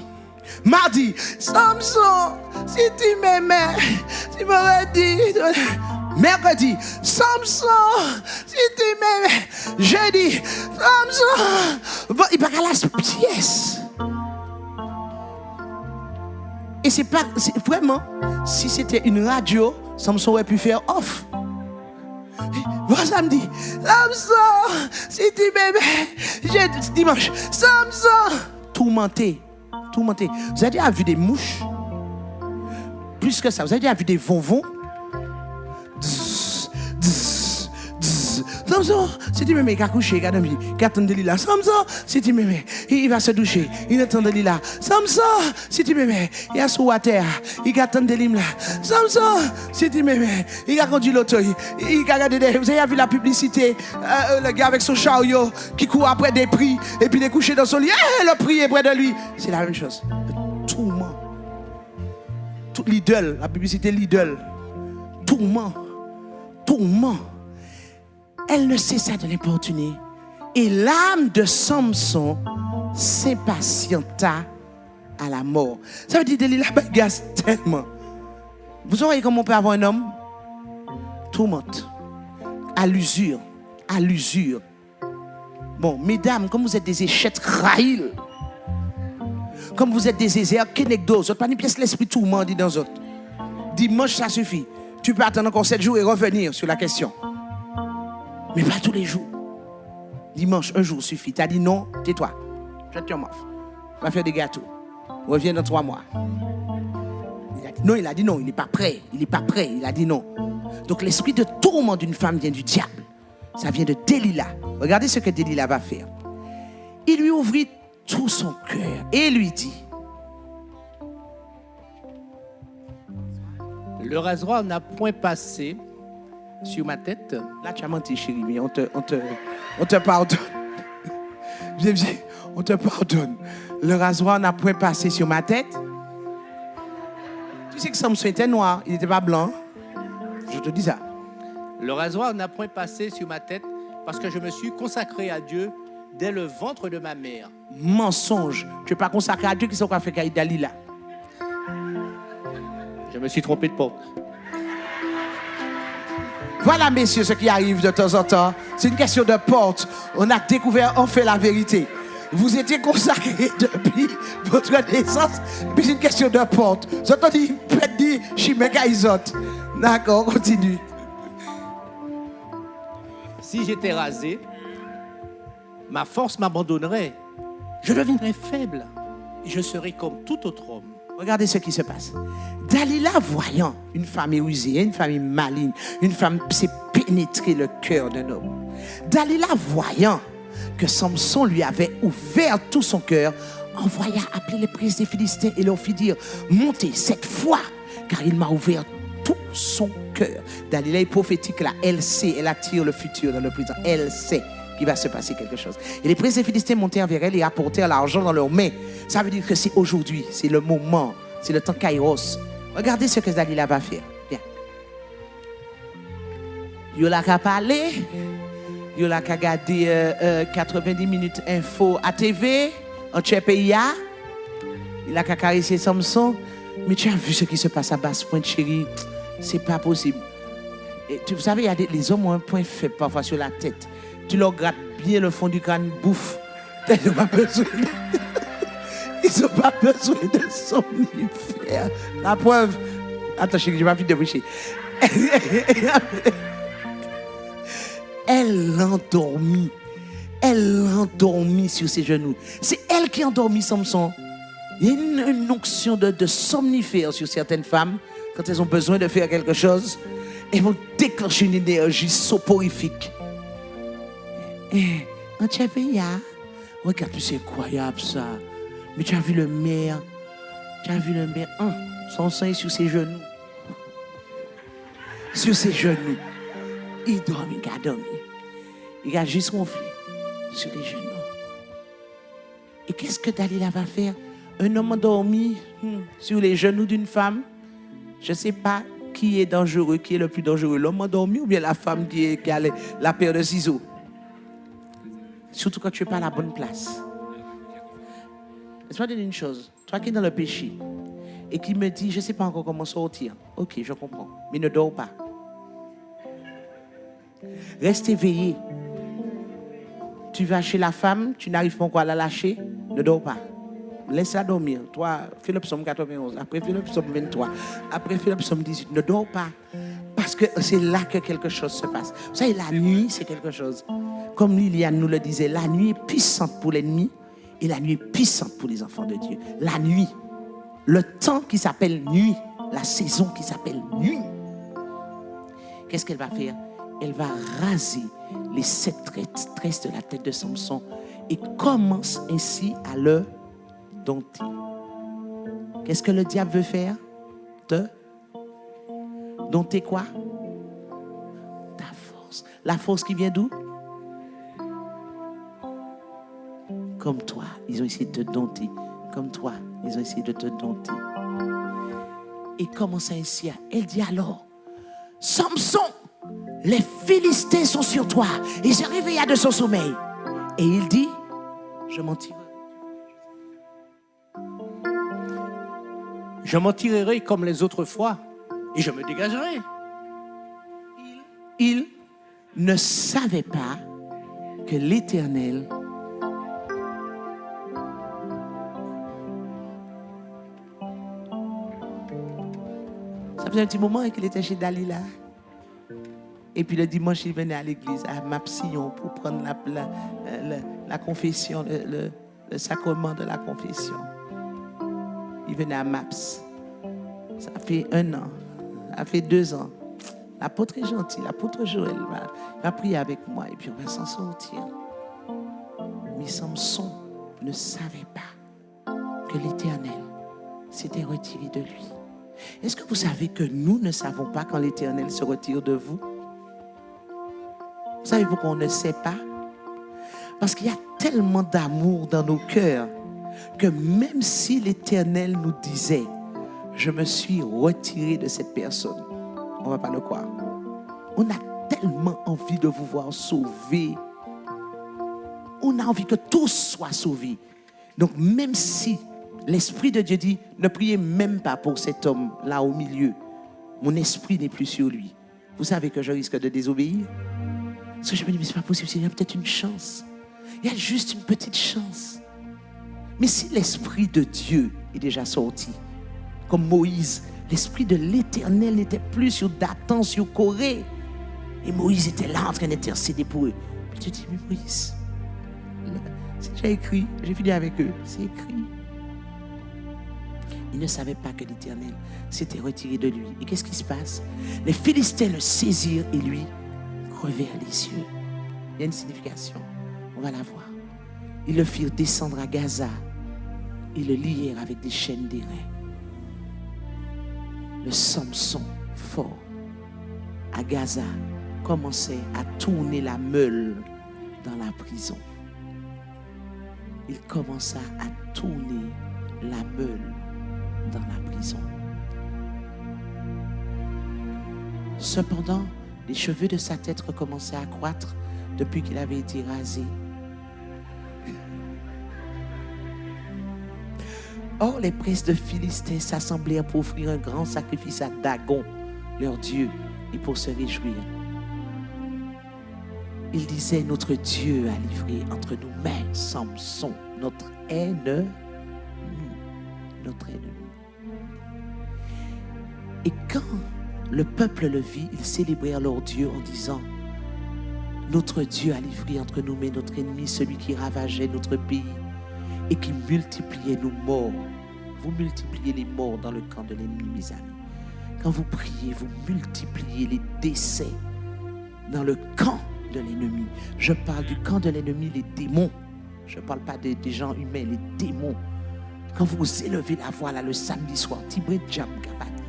Mardi. Samson, si tu m'aimais, tu m'aurais dit. Mercredi. Samson, si tu m'aimais. Jeudi. Samson. Bon, il va à la pièce. Et c'est vraiment, si c'était une radio, Samson aurait pu faire off. Bon samedi, Samson, si tu m'aimais, dimanche, Samson, tourmenté. Vous avez déjà vu des mouches? Plus que ça, vous avez déjà vu des vonvons? Samson, si tu m'aimais, il va coucher, il va dormir, il va attendre Delilah. Samson, si tu m'aimais, il va se doucher, il attend Delilah. Samson, si tu m'aimais, il va sur la terre, il va attendre Delilah. Samson, si tu m'aimais, il va conduire l'auto, il va regarder. Vous avez vu la publicité, le gars avec son chariot qui court après des prix et puis il est couché dans son lit, le prix est près de lui. C'est la même chose. Tourment. Tout l'idole, la publicité l'idole. Tourment. Elle ne cessa de l'importuner. Et l'âme de Samson s'impatienta à la mort. Ça veut dire Delilah bagasse tellement. Vous voyez comment on peut avoir un homme? Tourmente. À l'usure. Bon, mesdames, comme vous êtes des échettes raïles, comme vous êtes des ézères, kenegdos, pas une pièce l'esprit tourment dit dans autres. Dimanche, ça suffit. Tu peux attendre encore 7 jours et revenir sur la question. Mais pas tous les jours. Dimanche, un jour suffit. Tu as dit non, tais-toi. Shut your mouth. On va faire des gâteaux. On revient dans 3 mois. Non, il a dit non, il n'est pas prêt. Il n'est pas prêt, il a dit non. Donc l'esprit de tourment d'une femme vient du diable. Ça vient de Delilah. Regardez ce que Delilah va faire. Il lui ouvrit tout son cœur et lui dit: le rasoir n'a point passé sur ma tête. Là, tu as menti, chérie, mais on te pardonne. Viens, on te pardonne. Le rasoir n'a point passé sur ma tête. Tu sais que Samson était noir, il n'était pas blanc. Je te dis ça. Le rasoir n'a point passé sur ma tête parce que je me suis consacré à Dieu dès le ventre de ma mère. Mensonge. Tu n'es pas consacré à Dieu qui s'est fait caïd Dalila. Je me suis trompé de porte. Voilà, messieurs, ce qui arrive de temps en temps. C'est une question de porte. On a découvert, on fait la vérité. Vous étiez consacrés depuis votre naissance, puis c'est une question de porte. J'entends dire, peut-être dire, chimekaïzote. D'accord, on continue. Si j'étais rasé, ma force m'abandonnerait. Je deviendrais faible et je serais comme tout autre homme. Regardez ce qui se passe. Dalila, voyant une femme rusée, une femme maligne, une femme qui s'est pénétré le cœur d'un homme. Dalila, voyant que Samson lui avait ouvert tout son cœur, envoya appeler les princes des Philistins et leur fit dire: montez cette fois, car il m'a ouvert tout son cœur. Dalila est prophétique là, elle sait, elle attire le futur dans le présent, elle sait qu'il va se passer quelque chose. Et les princes des Philistins montèrent vers elle et apportèrent l'argent dans leurs mains. Ça veut dire que c'est aujourd'hui, c'est le moment, c'est le temps Kairos. Regardez ce que Dalila va faire. Bien. Il a qu'à parler, il a qu'à garder 90 minutes info à TV, en Tchèpeya. Il a qu'à caresser Samson. Mais tu as vu ce qui se passe à Basse-Pointe, chérie? C'est pas possible. Et vous savez, les hommes ont un point faible parfois sur la tête. Tu leur grattes bien le fond du crâne, bouffe. Ils n'ont pas besoin de somnifères. La preuve. Attends, chérie, je vais vite déboucher. Elle l'endormit. Elle l'endormit sur ses genoux. C'est elle qui endormit Samson. Il y a une onction de somnifères sur certaines femmes. Quand elles ont besoin de faire quelque chose, elles vont déclencher une énergie soporifique. Et en Tchèpeya, regarde, c'est incroyable ça. Mais tu as vu le maire, son sang est sur ses genoux. Sur ses genoux. Il dort, il a dormi. Il a juste ronflé sur les genoux. Et qu'est-ce que Dalila va faire? Un homme endormi sur les genoux d'une femme. Je ne sais pas qui est dangereux, qui est le plus dangereux. L'homme endormi ou bien la femme qui a la paire de ciseaux. Surtout quand tu n'es pas à la bonne place. Laisse-moi te dire une chose. Toi qui es dans le péché et qui me dit, je ne sais pas encore comment sortir. Ok, je comprends. Mais ne dors pas. Reste éveillé. Tu vas chez la femme, tu n'arrives pas encore à la lâcher. Ne dors pas. Laisse-la dormir. Toi, fais le psaume 91. Après, fais le psaume 23. Après, fais le psaume 18. Ne dors pas. Parce que c'est là que quelque chose se passe. Vous savez, la nuit, c'est quelque chose. Comme Liliane nous le disait, la nuit est puissante pour l'ennemi et la nuit est puissante pour les enfants de Dieu. La nuit, le temps qui s'appelle nuit, la saison qui s'appelle nuit. Qu'est-ce qu'elle va faire? Elle va raser les 7 tresses de la tête de Samson et commence ainsi à le dompter. Qu'est-ce que le diable veut faire? Dompter quoi? Ta force. La force qui vient d'où? Comme toi, ils ont essayé de te dompter. Comme toi, ils ont essayé de te dompter. Et commence ainsi. Elle dit alors, Samson, les Philistins sont sur toi. Il se réveilla de son sommeil. Et il dit, je m'en tirerai. Je m'en tirerai comme les autres fois et je me dégagerai. Il ne savait pas que l'Éternel ça faisait un petit moment qu'il était chez Dalila. Et puis le dimanche, il venait à l'église, à Mapsillon, pour prendre la confession, le sacrement de la confession. Il venait à MAPS. Ça fait 1 an, ça fait 2 ans. L'apôtre est gentil, l'apôtre Joël va prier avec moi et puis on va s'en sortir. Mais Samson ne savait pas que l'Éternel s'était retiré de lui. Est-ce que vous savez que nous ne savons pas quand l'Éternel se retire de vous? Savez-vous qu'on ne sait pas? Parce qu'il y a tellement d'amour dans nos cœurs que même si l'Éternel nous disait « Je me suis retiré de cette personne », on ne va pas le croire. On a tellement envie de vous voir sauvés. On a envie que tous soient sauvés. Donc même si l'Esprit de Dieu dit « Ne priez même pas pour cet homme là au milieu. Mon esprit n'est plus sur lui. » Vous savez que je risque de désobéir? Parce que je me dis « Mais ce n'est pas possible, il y a peut-être une chance. Il y a juste une petite chance. » Mais si l'Esprit de Dieu est déjà sorti, comme Moïse, l'Esprit de l'Éternel n'était plus sur Dathan, sur Corée. Et Moïse était là en train d'intercéder pour eux. Puis tu dis, mais Moïse, c'est déjà écrit, j'ai fini avec eux, c'est écrit. Il ne savait pas que l'Éternel s'était retiré de lui. Et qu'est-ce qui se passe? Les Philistins le saisirent et lui crevèrent les yeux. Il y a une signification, on va la voir. Ils le firent descendre à Gaza. Ils le lièrent avec des chaînes d'airain. Le Samson fort à Gaza commençait à tourner la meule dans la prison. Il commença à tourner la meule dans la prison. Cependant, les cheveux de sa tête recommençaient à croître depuis qu'il avait été rasé. Or, les princes de Philistins s'assemblèrent pour offrir un grand sacrifice à Dagon, leur dieu, et pour se réjouir. Ils disaient, notre Dieu a livré entre nos mains Samson, notre ennemi. Notre ennemi. Et quand le peuple le vit, ils célébrèrent leur Dieu en disant, notre Dieu a livré entre nos mains notre ennemi, celui qui ravageait notre pays et qui multipliait nos morts. Vous multipliez les morts dans le camp de l'ennemi, mes amis. Quand vous priez, vous multipliez les décès dans le camp de l'ennemi. Je parle du camp de l'ennemi, les démons. Je ne parle pas des gens humains, les démons. Quand vous élevez la voix là, le samedi soir, Tibré Djam Gabani,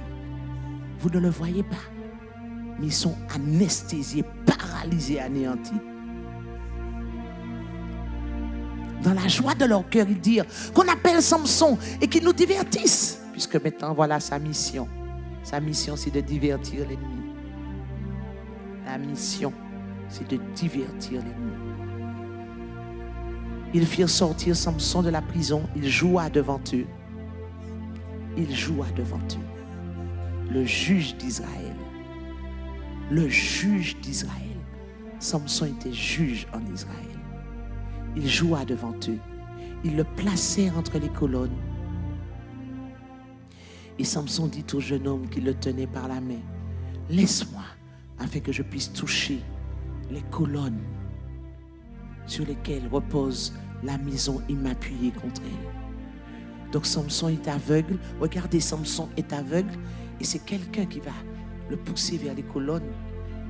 vous ne le voyez pas. Mais ils sont anesthésiés, paralysés, anéantis. Dans la joie de leur cœur, ils dirent qu'on appelle Samson et qu'il nous divertisse. Puisque maintenant, voilà sa mission. Sa mission, c'est de divertir l'ennemi. La mission, c'est de divertir l'ennemi. Ils firent sortir Samson de la prison. Il joua devant eux. Il joua devant eux. Le juge d'Israël. Le juge d'Israël. Samson était juge en Israël. Il joua devant eux. Ils le placèrent entre les colonnes. Et Samson dit au jeune homme qui le tenait par la main, « Laisse-moi, afin que je puisse toucher les colonnes sur lesquelles repose la maison et m'appuyer contre elle. » Donc Samson est aveugle. Regardez, Samson est aveugle. Et c'est quelqu'un qui va le pousser vers les colonnes.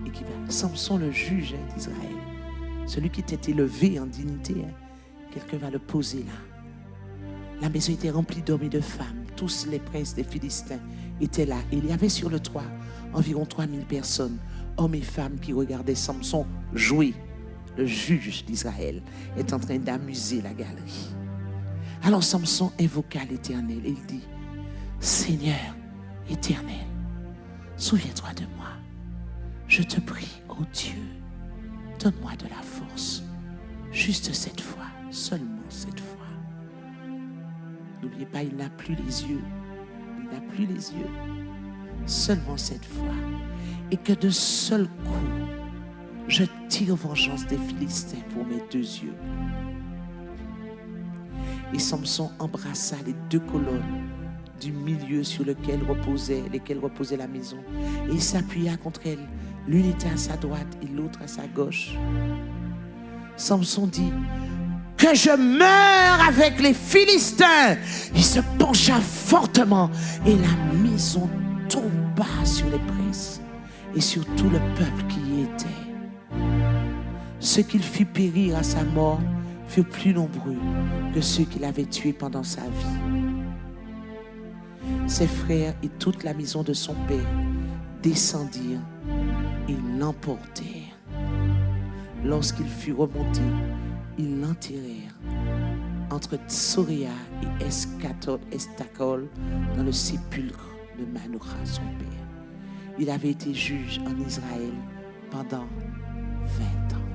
Et qui va... Samson, le juge d'Israël. Celui qui était élevé en dignité, quelqu'un va le poser là. La maison était remplie d'hommes et de femmes. Tous les princes des Philistins étaient là. Et il y avait sur le toit environ 3000 personnes, hommes et femmes qui regardaient Samson jouer. Le juge d'Israël est en train d'amuser la galerie. Alors Samson invoqua l'Éternel et il dit, « Seigneur Éternel, souviens-toi de moi. Je te prie, ô Dieu, donne-moi de la force, juste cette fois, seulement cette fois. » N'oubliez pas, il n'a plus les yeux. Il n'a plus les yeux. Seulement cette fois. Et que de seul coup, je tire vengeance des Philistins pour mes 2 yeux. Et Samson embrassa les 2 colonnes du milieu sur lesquelles reposait la maison. Et il s'appuya contre elles. L'une était à sa droite et l'autre à sa gauche. Samson dit, que je meure avec les Philistins. Il se pencha fortement et la maison tomba sur les princes et sur tout le peuple qui y était. Ceux qu'il fit périr à sa mort furent plus nombreux que ceux qu'il avait tués pendant sa vie. Ses frères et toute la maison de son père descendirent et l'emportèrent. Lorsqu'il fut remonté, ils l'enterrèrent entre Tsoria et Estacol dans le sépulcre de Manocha, son père. Il avait été juge en Israël pendant 20 ans.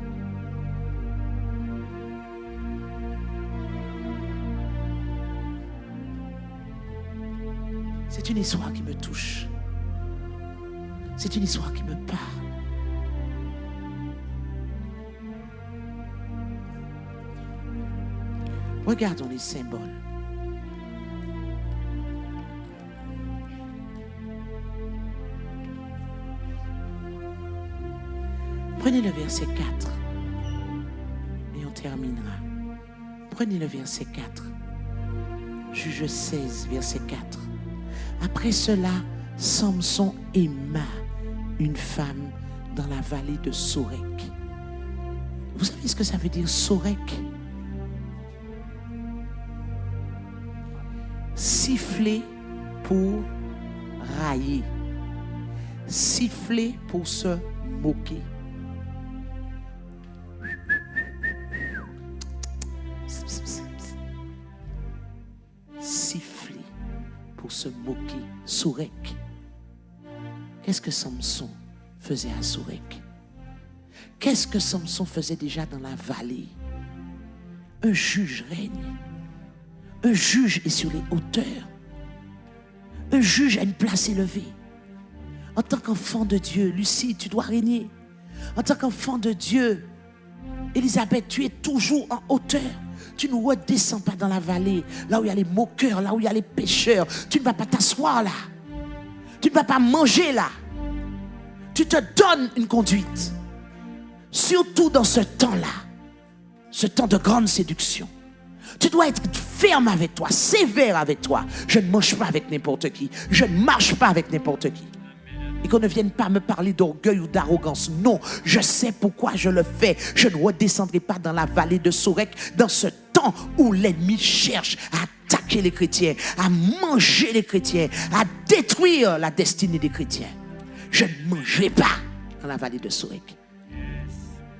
C'est une histoire qui me touche. C'est une histoire qui me parle. Regardons les symboles. Prenez le verset 4 et on terminera. Prenez le verset 4. Juge 16, verset 4. Après cela, Samson aima une femme dans la vallée de Sorek. Vous savez ce que ça veut dire, Sorek? Siffler pour railler. Siffler pour se moquer. Siffler pour se moquer. Sorek. Qu'est-ce que Samson faisait à Sorek? Qu'est-ce que Samson faisait déjà dans la vallée? Un juge règne. Un juge est sur les hauteurs. Un juge a une place élevée. En tant qu'enfant de Dieu, Lucie, tu dois régner. En tant qu'enfant de Dieu, Elisabeth, tu es toujours en hauteur. Tu ne redescends pas dans la vallée, là où il y a les moqueurs, là où il y a les pécheurs. Tu ne vas pas t'asseoir là. Tu ne vas pas manger là. Tu te donnes une conduite. Surtout dans ce temps-là, ce temps de grande séduction. Tu dois être ferme avec toi, sévère avec toi. Je ne mange pas avec n'importe qui. Je ne marche pas avec n'importe qui. Et qu'on ne vienne pas me parler d'orgueil ou d'arrogance. Non, je sais pourquoi je le fais. Je ne redescendrai pas dans la vallée de Sorek dans ce temps où l'ennemi cherche à attaquer les chrétiens, à manger les chrétiens, à détruire la destinée des chrétiens. Je ne mangerai pas dans la vallée de Sorek.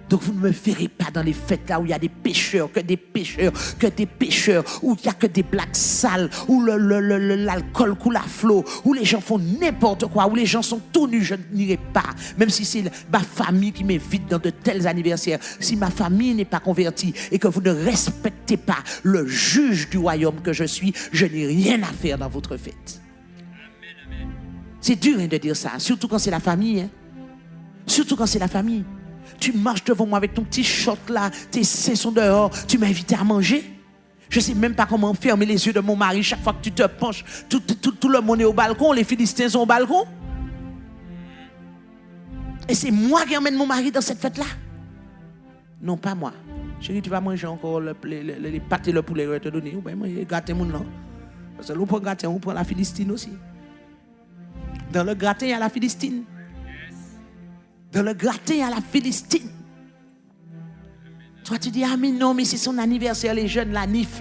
Donc vous ne me verrez pas dans les fêtes là où il y a des pécheurs, que des pécheurs, où il n'y a que des blagues sales, où l'alcool coule à flot, où les gens font n'importe quoi, où les gens sont tout nus. Je n'irai pas, même si c'est ma famille qui m'invite dans de tels anniversaires. Si ma famille n'est pas convertie et que vous ne respectez pas le juge du royaume que je suis, je n'ai rien à faire dans votre fête. C'est dur de dire ça, surtout quand c'est la famille. Hein? Surtout quand c'est la famille. Tu marches devant moi avec ton petit short là, tes seins sont dehors, tu m'as invité à manger. Je ne sais même pas comment fermer les yeux de mon mari. Chaque fois que tu te penches, tout le monde est au balcon, les Philistins sont au balcon. Et c'est moi qui emmène mon mari dans cette fête-là. Non, pas moi. Chérie, tu vas manger encore les pâtes et le poulet que je vais te donner. Ou bien moi, gâter mon nom. Parce que l'on prend gratin, on prend la Philistine aussi. Dans le gratin, il y a la Philistine. Dans le gratin, il y a la Philistine. Toi, tu dis, ah mais non, mais c'est son anniversaire, les jeunes, la nif.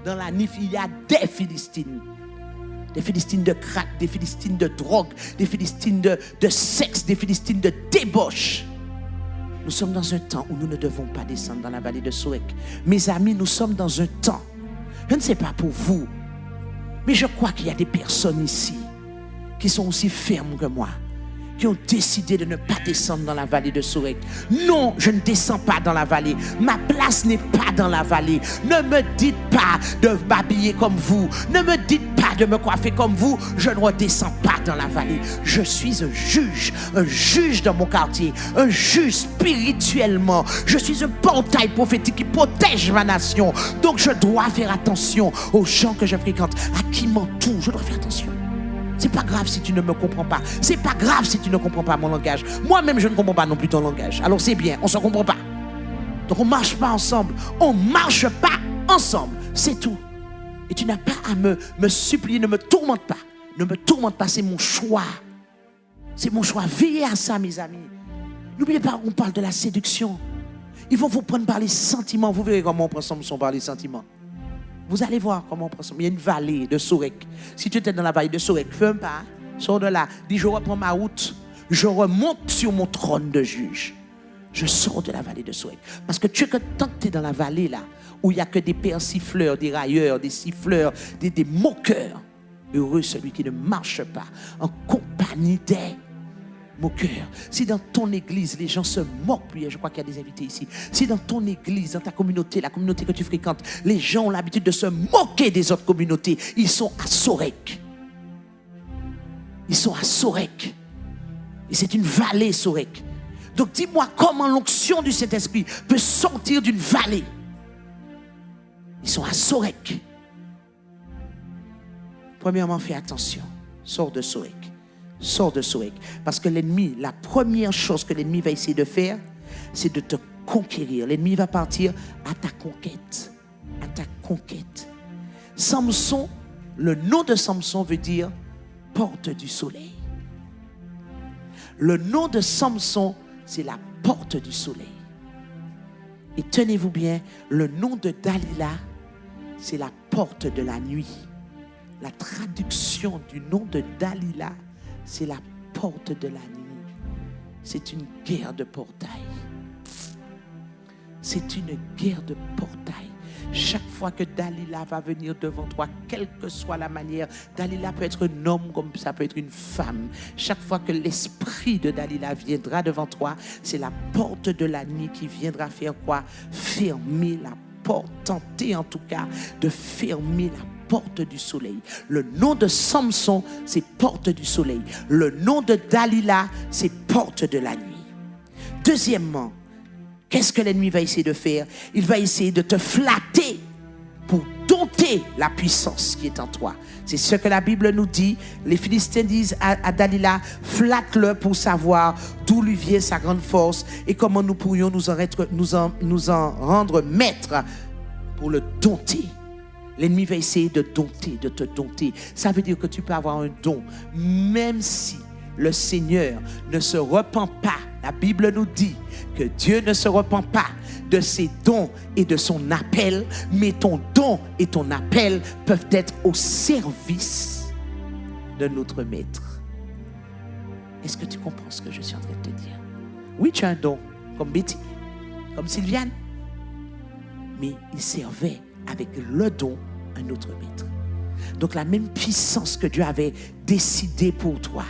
Dans la nif, il y a des Philistines. Des Philistines de crack, des Philistines de drogue, des Philistines de sexe, des Philistines de débauche. Nous sommes dans un temps où nous ne devons pas descendre dans la vallée de Sorek. Mes amis, nous sommes dans un temps, je ne sais pas pour vous, mais je crois qu'il y a des personnes ici qui sont aussi fermes que moi, qui ont décidé de ne pas descendre dans la vallée de Sorek. Non, je ne descends pas dans la vallée. Ma place n'est pas dans la vallée. Ne me dites pas de m'habiller comme vous. Ne me dites pas de me coiffer comme vous. Je ne redescends pas dans la vallée. Je suis un juge dans mon quartier, un juge spirituellement. Je suis un portail prophétique qui protège ma nation. Donc je dois faire attention aux gens que je fréquente, à qui m'entoure. Je dois faire attention. C'est pas grave si tu ne me comprends pas. C'est pas grave si tu ne comprends pas mon langage. Moi-même, je ne comprends pas non plus ton langage. Alors c'est bien, on ne se comprend pas. Donc on ne marche pas ensemble. On ne marche pas ensemble. C'est tout. Et tu n'as pas à me supplier. Ne me tourmente pas. Ne me tourmente pas. C'est mon choix. C'est mon choix. Veillez à ça, mes amis. N'oubliez pas, on parle de la séduction. Ils vont vous prendre par les sentiments. Vous verrez comment on prend Samson par les sentiments. Vous allez voir comment on prend Samson. Il y a une vallée de Sorek. Si tu étais dans la vallée de Sorek, fais un pas. Sors de là. Dis, je reprends ma route. Je remonte sur mon trône de juge. Je sors de la vallée de Sorek. Parce que tant que tu es dans la vallée là, où il n'y a que des persifleurs, des railleurs, des siffleurs, des moqueurs, heureux celui qui ne marche pas en compagnie des moqueurs. Si dans ton église, les gens se moquent, puis je crois qu'il y a des invités ici, si dans ton église, dans ta communauté, la communauté que tu fréquentes, les gens ont l'habitude de se moquer des autres communautés, ils sont à Sorek. Ils sont à Sorek. Et c'est une vallée, Sorek. Donc dis-moi comment l'onction du Saint-Esprit peut sortir d'une vallée. Ils sont à Sorek. Premièrement, fais attention. Sors de Sorek. Sors de Sorek. Parce que l'ennemi, la première chose que l'ennemi va essayer de faire, c'est de te conquérir. L'ennemi va partir à ta conquête. À ta conquête. Samson, le nom de Samson veut dire porte du soleil. Le nom de Samson, c'est la porte du soleil. Et tenez-vous bien, le nom de Dalila, c'est la porte de la nuit. La traduction du nom de Dalila, c'est la porte de la nuit. C'est une guerre de portail. C'est une guerre de portail. Chaque fois que Dalila va venir devant toi, quelle que soit la manière, Dalila peut être un homme comme ça peut être une femme. Chaque fois que l'esprit de Dalila viendra devant toi, c'est la porte de la nuit qui viendra faire quoi? Fermer la porte, tenter en tout cas de fermer la porte du soleil. Le nom de Samson, c'est porte du soleil. Le nom de Dalila, c'est porte de la nuit. Deuxièmement, qu'est-ce que l'ennemi va essayer de faire? Il va essayer de te flatter pour dompter la puissance qui est en toi. C'est ce que la Bible nous dit. Les Philistins disent à Dalila, flatte-le pour savoir d'où lui vient sa grande force et comment nous pourrions nous en rendre maîtres pour le dompter. L'ennemi va essayer de dompter, de te dompter. Ça veut dire que tu peux avoir un don, même si le Seigneur ne se repent pas. La Bible nous dit que Dieu ne se repent pas de ses dons et de son appel, mais ton don et ton appel peuvent être au service de notre Maître. Est-ce que tu comprends ce que je suis en train de te dire? Oui, tu as un don, comme Betty, comme Sylviane, mais il servait avec le don un autre Maître. Donc la même puissance que Dieu avait décidé pour toi,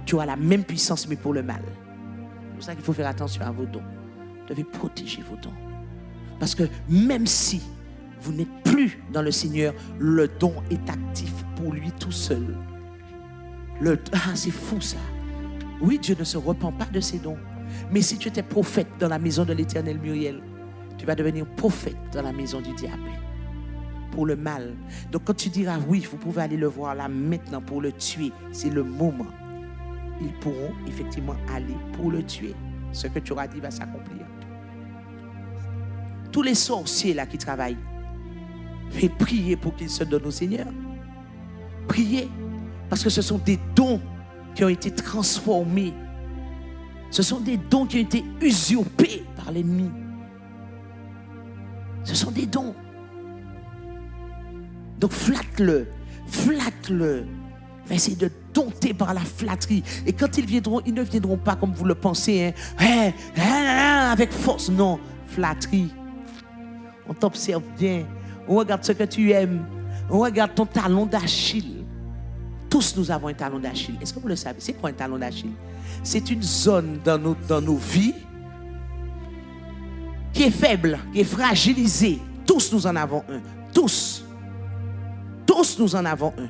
tu as la même puissance mais pour le mal. C'est pour ça qu'il faut faire attention à vos dons. Vous devez protéger vos dons. Parce que même si vous n'êtes plus dans le Seigneur, le don est actif pour lui tout seul. C'est fou ça. Oui, Dieu ne se repent pas de ses dons. Mais si tu étais prophète dans la maison de l'Éternel, Muriel, tu vas devenir prophète dans la maison du diable. Pour le mal. Donc quand tu diras oui, vous pouvez aller le voir là maintenant pour le tuer, c'est le moment. Ils pourront effectivement aller pour le tuer. Ce que tu auras dit va s'accomplir. Tous les sorciers là qui travaillent, faites prier pour qu'ils se donnent au Seigneur. Priez. Parce que ce sont des dons qui ont été transformés. Ce sont des dons qui ont été usurpés par l'ennemi. Ce sont des dons. Donc flatte-le. Flatte-le. Va essayer de dompter par la flatterie. Et quand ils viendront, ils ne viendront pas comme vous le pensez, avec force. Non, flatterie. On t'observe bien. On regarde ce que tu aimes. On regarde ton talon d'Achille. Tous nous avons un talon d'Achille. Est-ce que vous le savez? C'est quoi un talon d'Achille? C'est une zone dans nos vies qui est faible, qui est fragilisée. Tous nous en avons un. Tous. Tous nous en avons un.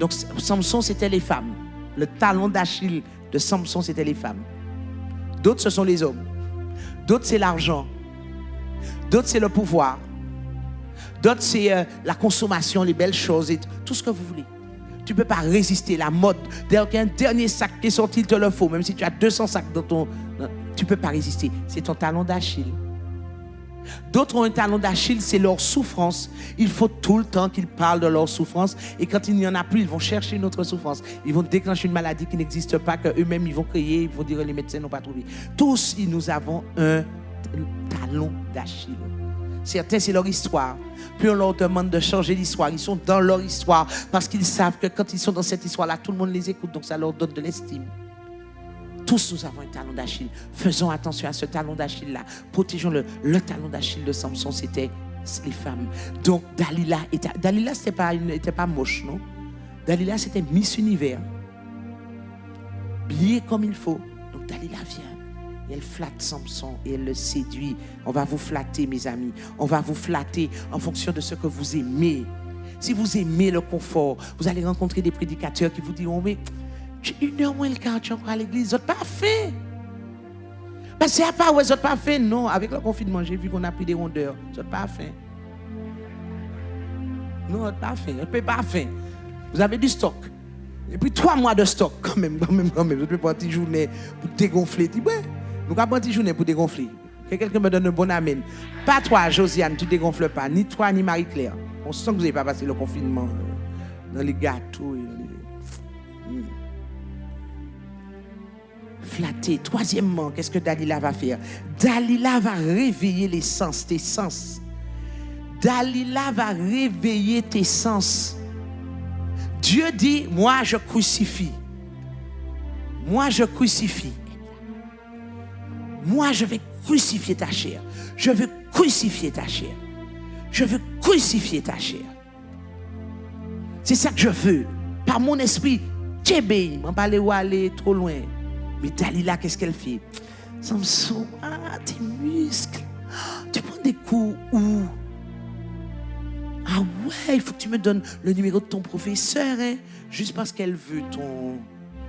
Donc Samson, c'était les femmes. Le talon d'Achille de Samson, c'était les femmes. D'autres, ce sont les hommes. D'autres, c'est l'argent. D'autres, c'est le pouvoir. D'autres, c'est la consommation, les belles choses, et tout ce que vous voulez. Tu ne peux pas résister la mode. Dès qu'un dernier sac qui est sorti, il te le faut. Même si tu as 200 sacs dans ton... Tu ne peux pas résister. C'est ton talon d'Achille. D'autres ont un talon d'Achille, c'est leur souffrance. Il faut tout le temps qu'ils parlent de leur souffrance. Et quand il n'y en a plus, ils vont chercher une autre souffrance. Ils vont déclencher une maladie qui n'existe pas, qu'eux-mêmes ils vont créer. Ils vont dire que les médecins n'ont pas trouvé. Tous, nous avons un talon d'Achille. Certains, c'est leur histoire. Plus on leur demande de changer l'histoire, ils sont dans leur histoire parce qu'ils savent que quand ils sont dans cette histoire-là, tout le monde les écoute, donc ça leur donne de l'estime. Tous nous avons un talon d'Achille. Faisons attention à ce talon d'Achille-là. Protégeons-le. Le talon d'Achille de Samson, c'était les femmes. Donc Dalila, c'était pas moche, non? Dalila, c'était Miss Univers. Bien comme il faut. Donc Dalila vient. Et elle flatte Samson et elle le séduit. On va vous flatter, mes amis. On va vous flatter en fonction de ce que vous aimez. Si vous aimez le confort, vous allez rencontrer des prédicateurs qui vous diront, mais j'ai 1h moins le quart, tu es encore à l'église, vous n'êtes pas fait. Parce que c'est pas, ouais, vous n'êtes pas fait. Non, avec le confinement, j'ai vu qu'on a pris des rondeurs. Vous n'êtes pas fait. Non, vous n'êtes pas fait. Vous n'êtes pas fait. Vous avez du stock. Et puis 3 mois de stock, quand même. Vous pouvez prendre une journée pour dégonfler. Ouais. Nous avons pris une journée pour dégonfler. Que quelqu'un me donne un bon amen. Pas toi, Josiane, tu ne dégonfles pas. Ni toi, ni Marie-Claire. On sent que vous n'avez pas passé le confinement dans les gâteaux. Flatter. Troisièmement, qu'est-ce que Dalila va faire? Dalila va réveiller les sens, tes sens. Dalila va réveiller tes sens. Dieu dit, moi je crucifie. Moi je crucifie. Moi, je vais crucifier ta chair. Je veux crucifier ta chair. Je veux crucifier ta chair. C'est ça que je veux. Par mon esprit, tchébé, m'en parler ou aller trop loin. Mais Dalila, qu'est-ce qu'elle fait? Samson, tes muscles. Tu prends des coups où? Ah ouais, il faut que tu me donnes le numéro de ton professeur, hein? Juste parce qu'elle veut ton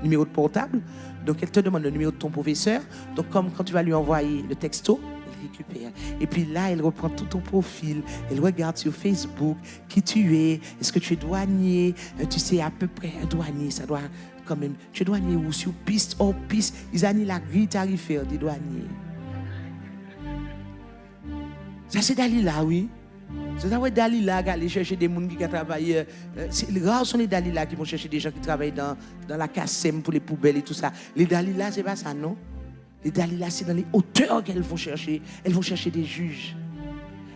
numéro de portable. Donc, elle te demande le numéro de ton professeur. Donc, comme quand tu vas lui envoyer le texto, elle récupère. Et puis là, elle reprend tout ton profil. Elle regarde sur Facebook qui tu es. Est-ce que tu es douanier? Tu sais à peu près, un douanier, ça doit quand même... Tu es douanier ou sur piste, hors piste. Ils ont la grille tarifaire des douaniers. Ça, c'est Dalila, oui. C'est ça, ouais, Dalila, aller chercher des gens qui travaillent. Rares sont les Dalila qui vont chercher des gens qui travaillent dans la CASEM pour les poubelles et tout ça. Les Dalila, c'est pas ça, non? Les Dalila, c'est dans les hauteurs qu'elles vont chercher. Elles vont chercher des juges.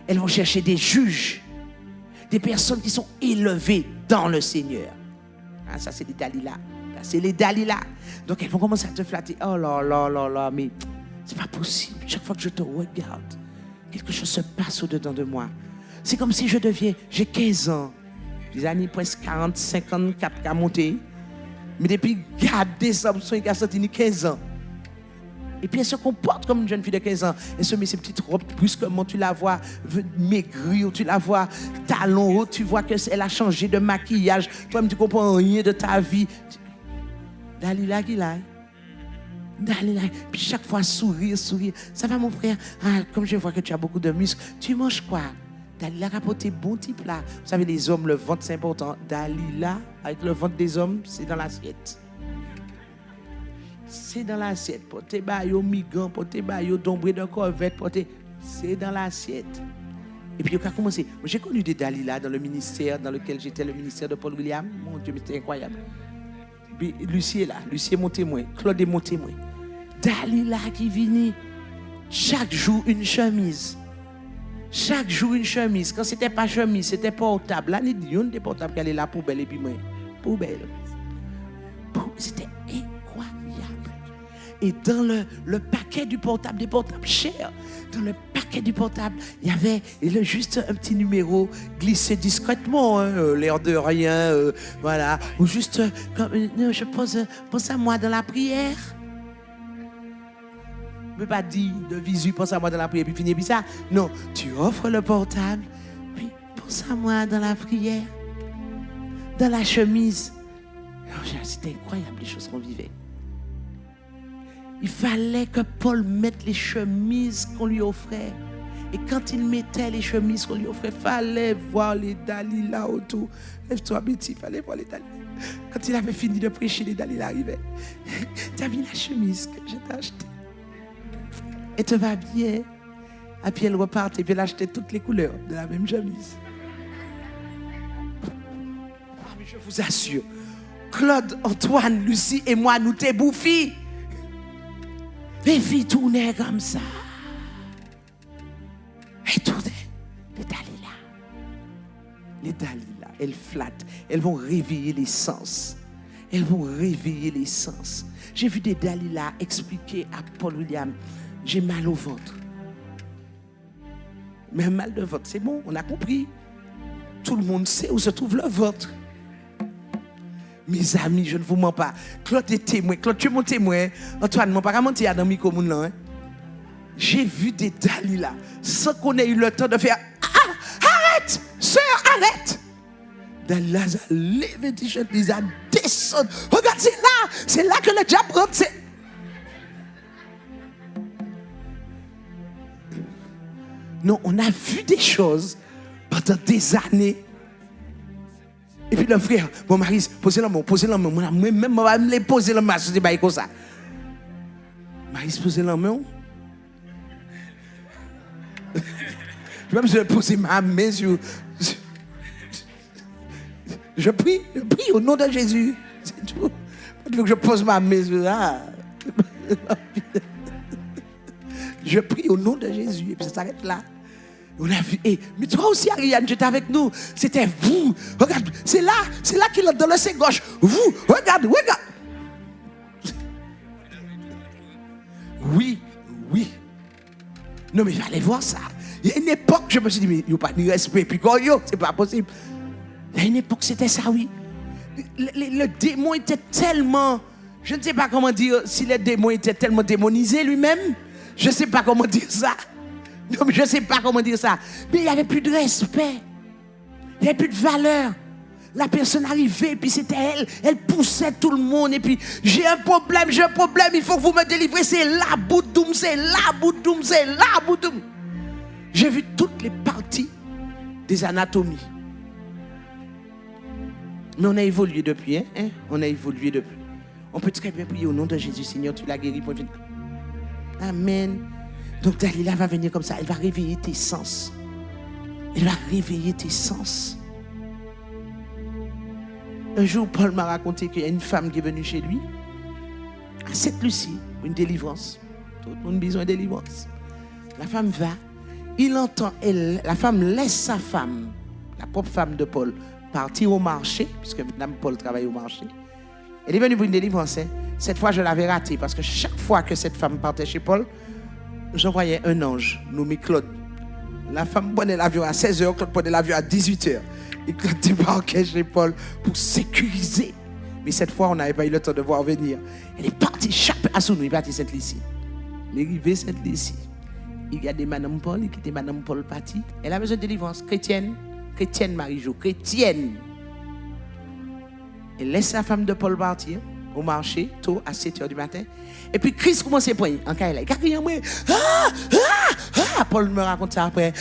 Elles vont chercher des juges. Des personnes qui sont élevées dans le Seigneur. Ah, ça, c'est les Dalila. C'est les Dalila. Donc, elles vont commencer à te flatter. Oh là là là là, mais c'est pas possible. Chaque fois que je te regarde, quelque chose se passe au-dedans de moi. C'est comme si j'ai 15 ans. Les années presque 40, 54 qui ont monté. Mais depuis garder Samson, il a sorti 15 ans. Et puis elle se comporte comme une jeune fille de 15 ans. Elle se met ses petites robes brusquement, tu la vois maigrir, tu la vois talons hauts, tu vois qu'elle a changé de maquillage. Toi-même, tu ne comprends rien de ta vie. Dalila qui là. Dalila. Puis chaque fois, sourire. Ça va mon frère? Comme je vois que tu as beaucoup de muscles, tu manges quoi? Dalila a porté bon type là. Vous savez, les hommes, le ventre, c'est important. Dalila, avec le ventre des hommes, c'est dans l'assiette. C'est dans l'assiette. Porter baillot migan, porter baillot d'ombre de corvette, c'est dans l'assiette. Et puis, il a commencé. J'ai connu des Dalila dans le ministère dans lequel j'étais, le ministère de Paul William. Mon Dieu, mais c'était incroyable. Puis, Lucie est là. Lucie est mon témoin. Claude est mon témoin. Dalila qui vient chaque jour une chemise. Chaque jour une chemise. Quand c'était pas chemise, c'était portable. Là, il y a des portables qui allaient là, poubelle et puis moi. Poubelle. C'était incroyable. Et dans le paquet du portable, des portables chers, dans le paquet du portable, il y avait juste un petit numéro glissé discrètement, l'air de rien, voilà. Ou juste, je pense à moi dans la prière. Je ne peux pas dire de visu, pense à moi dans la prière, puis finir, puis ça. Non, tu offres le portable, puis pense à moi dans la prière, dans la chemise. C'était incroyable les choses qu'on vivait. Il fallait que Paul mette les chemises qu'on lui offrait. Et quand il mettait les chemises qu'on lui offrait, il fallait voir les Dalila autour. Lève-toi, Betty, il fallait voir les Dalila. Quand il avait fini de prêcher, les Dalila arrivaient. Tu as vu la chemise que je t'ai achetée? Elle te va bien. Et puis elle repart et puis elle achetait toutes les couleurs de la même chemise. Ah, mais je vous assure, Claude, Antoine, Lucie et moi, nous t'es bouffis. Les filles tournaient comme ça. Elles tournaient. Les Dalila. Les Dalila, elles flattent. Elles vont réveiller les sens. Elles vont réveiller les sens. J'ai vu des Dalila expliquer à Paul William, j'ai mal au ventre. Mais un mal de ventre, c'est bon, on a compris. Tout le monde sait où se trouve le ventre. Mes amis, je ne vous mens pas. Claude est témoin. Claude, tu es mon témoin. Antoine, je ne vais pas mentir dans le micro. J'ai vu des Dalila sans qu'on ait eu le temps de faire arrête, sœur, arrête. Dalila a levé le t-shirt, ils a descendu. Regarde, c'est là que le diable rentre. Non, on a vu des choses pendant des années. Et puis le frère, mon mari, posez la main. Moi-même, je vais me poser la main. C'est pas comme ça. Marie, posez la main. Je vais me poser ma main sur. Je prie au nom de Jésus. C'est tout. Tu veux que je pose ma main sur là? Je prie au nom de Jésus. Et puis ça s'arrête là. On a vu, mais toi aussi, Ariane, j'étais avec nous. C'était vous. Regarde, c'est là qu'il est dans le sein gauche. Vous, regarde. Oui. Non, mais il fallait voir ça. Il y a une époque, je me suis dit, mais il n'y a pas de respect. Puis quand c'est pas possible. Il y a une époque, c'était ça, oui. Le démon était tellement, je ne sais pas comment dire, si le démon était tellement démonisé lui-même. Je ne sais pas comment dire ça. Non, mais je ne sais pas comment dire ça. Mais il n'y avait plus de respect. Il n'y avait plus de valeur. La personne arrivait, puis c'était elle. Elle poussait tout le monde. Et puis, j'ai un problème. Il faut que vous me délivrez. C'est là, boudoum. J'ai vu toutes les parties des anatomies. Mais on a évolué depuis. Hein? On a évolué depuis. On peut très bien prier au nom de Jésus, Seigneur. Tu l'as guéri. Amen. Donc Dalila va venir comme ça, elle va réveiller tes sens. Un jour, Paul m'a raconté qu'il y a une femme qui est venue chez lui, à Sainte-Lucie, une délivrance. Tout le monde a besoin de délivrance. La femme va, il entend, la femme laisse sa femme, la propre femme de Paul, partir au marché, puisque Mme Paul travaille au marché. Elle est venue pour une délivrance. Hein. Cette fois, je l'avais ratée, parce que chaque fois que cette femme partait chez Paul, j'envoyais un ange nommé Claude. La femme prenait l'avion à 16h, Claude prenait l'avion à 18h. Et Claude débarquait chez Paul pour sécuriser. Mais cette fois, on n'avait pas eu le temps de voir venir. Elle est partie, à son nom, il est parti Sainte-Lucie. Il est arrivé Sainte-Lucie. Il y a des Mme Paul, il quittait Mme Paul partie. Elle a besoin de délivrance. Chrétienne Marie-Jo, chrétienne. Elle laisse sa femme de Paul partir au marché, tôt à 7h du matin. Et puis Christ commence à prendre. En cas, il a Paul me raconte ça après.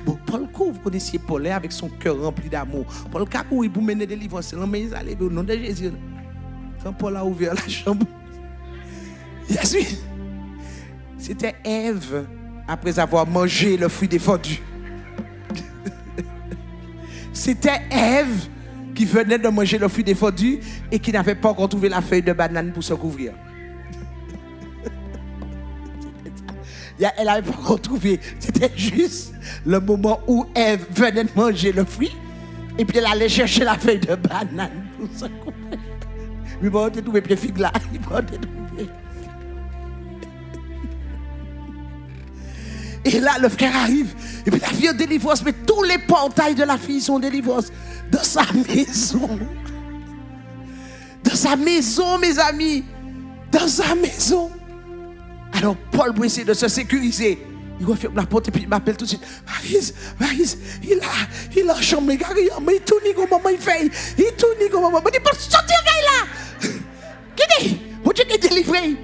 Bon, Paul court, vous connaissiez Paul avec son cœur rempli d'amour. Paul Kakou, il vous mène des délivrances. Mais il allait au nom de Jésus. Quand Paul a ouvert la chambre, c'était Ève, après avoir mangé le fruit défendu. C'était Ève qui venait de manger le fruit défendu et qui n'avait pas encore trouvé la feuille de banane pour se couvrir. Elle n'avait pas encore trouvé. C'était juste le moment où Ève venait de manger le fruit et puis elle allait chercher la feuille de banane pour se couvrir. Mais bon, on a trouvé pied figue là. Et là, le frère arrive. Et puis la fille en délivrance. Mais tous les portails de la fille sont en délivrance. Dans sa maison. Dans sa maison, mes amis. Dans sa maison. Alors, Paul, pour essayer de se sécuriser, il referme la porte et puis il m'appelle tout de suite. Marise, il a en chambre, mais il tourne comme maman, il fait. Il tourne comme maman. Il dit, Paul, sortir, là. Qui dit? Mon Dieu, qui est délivré.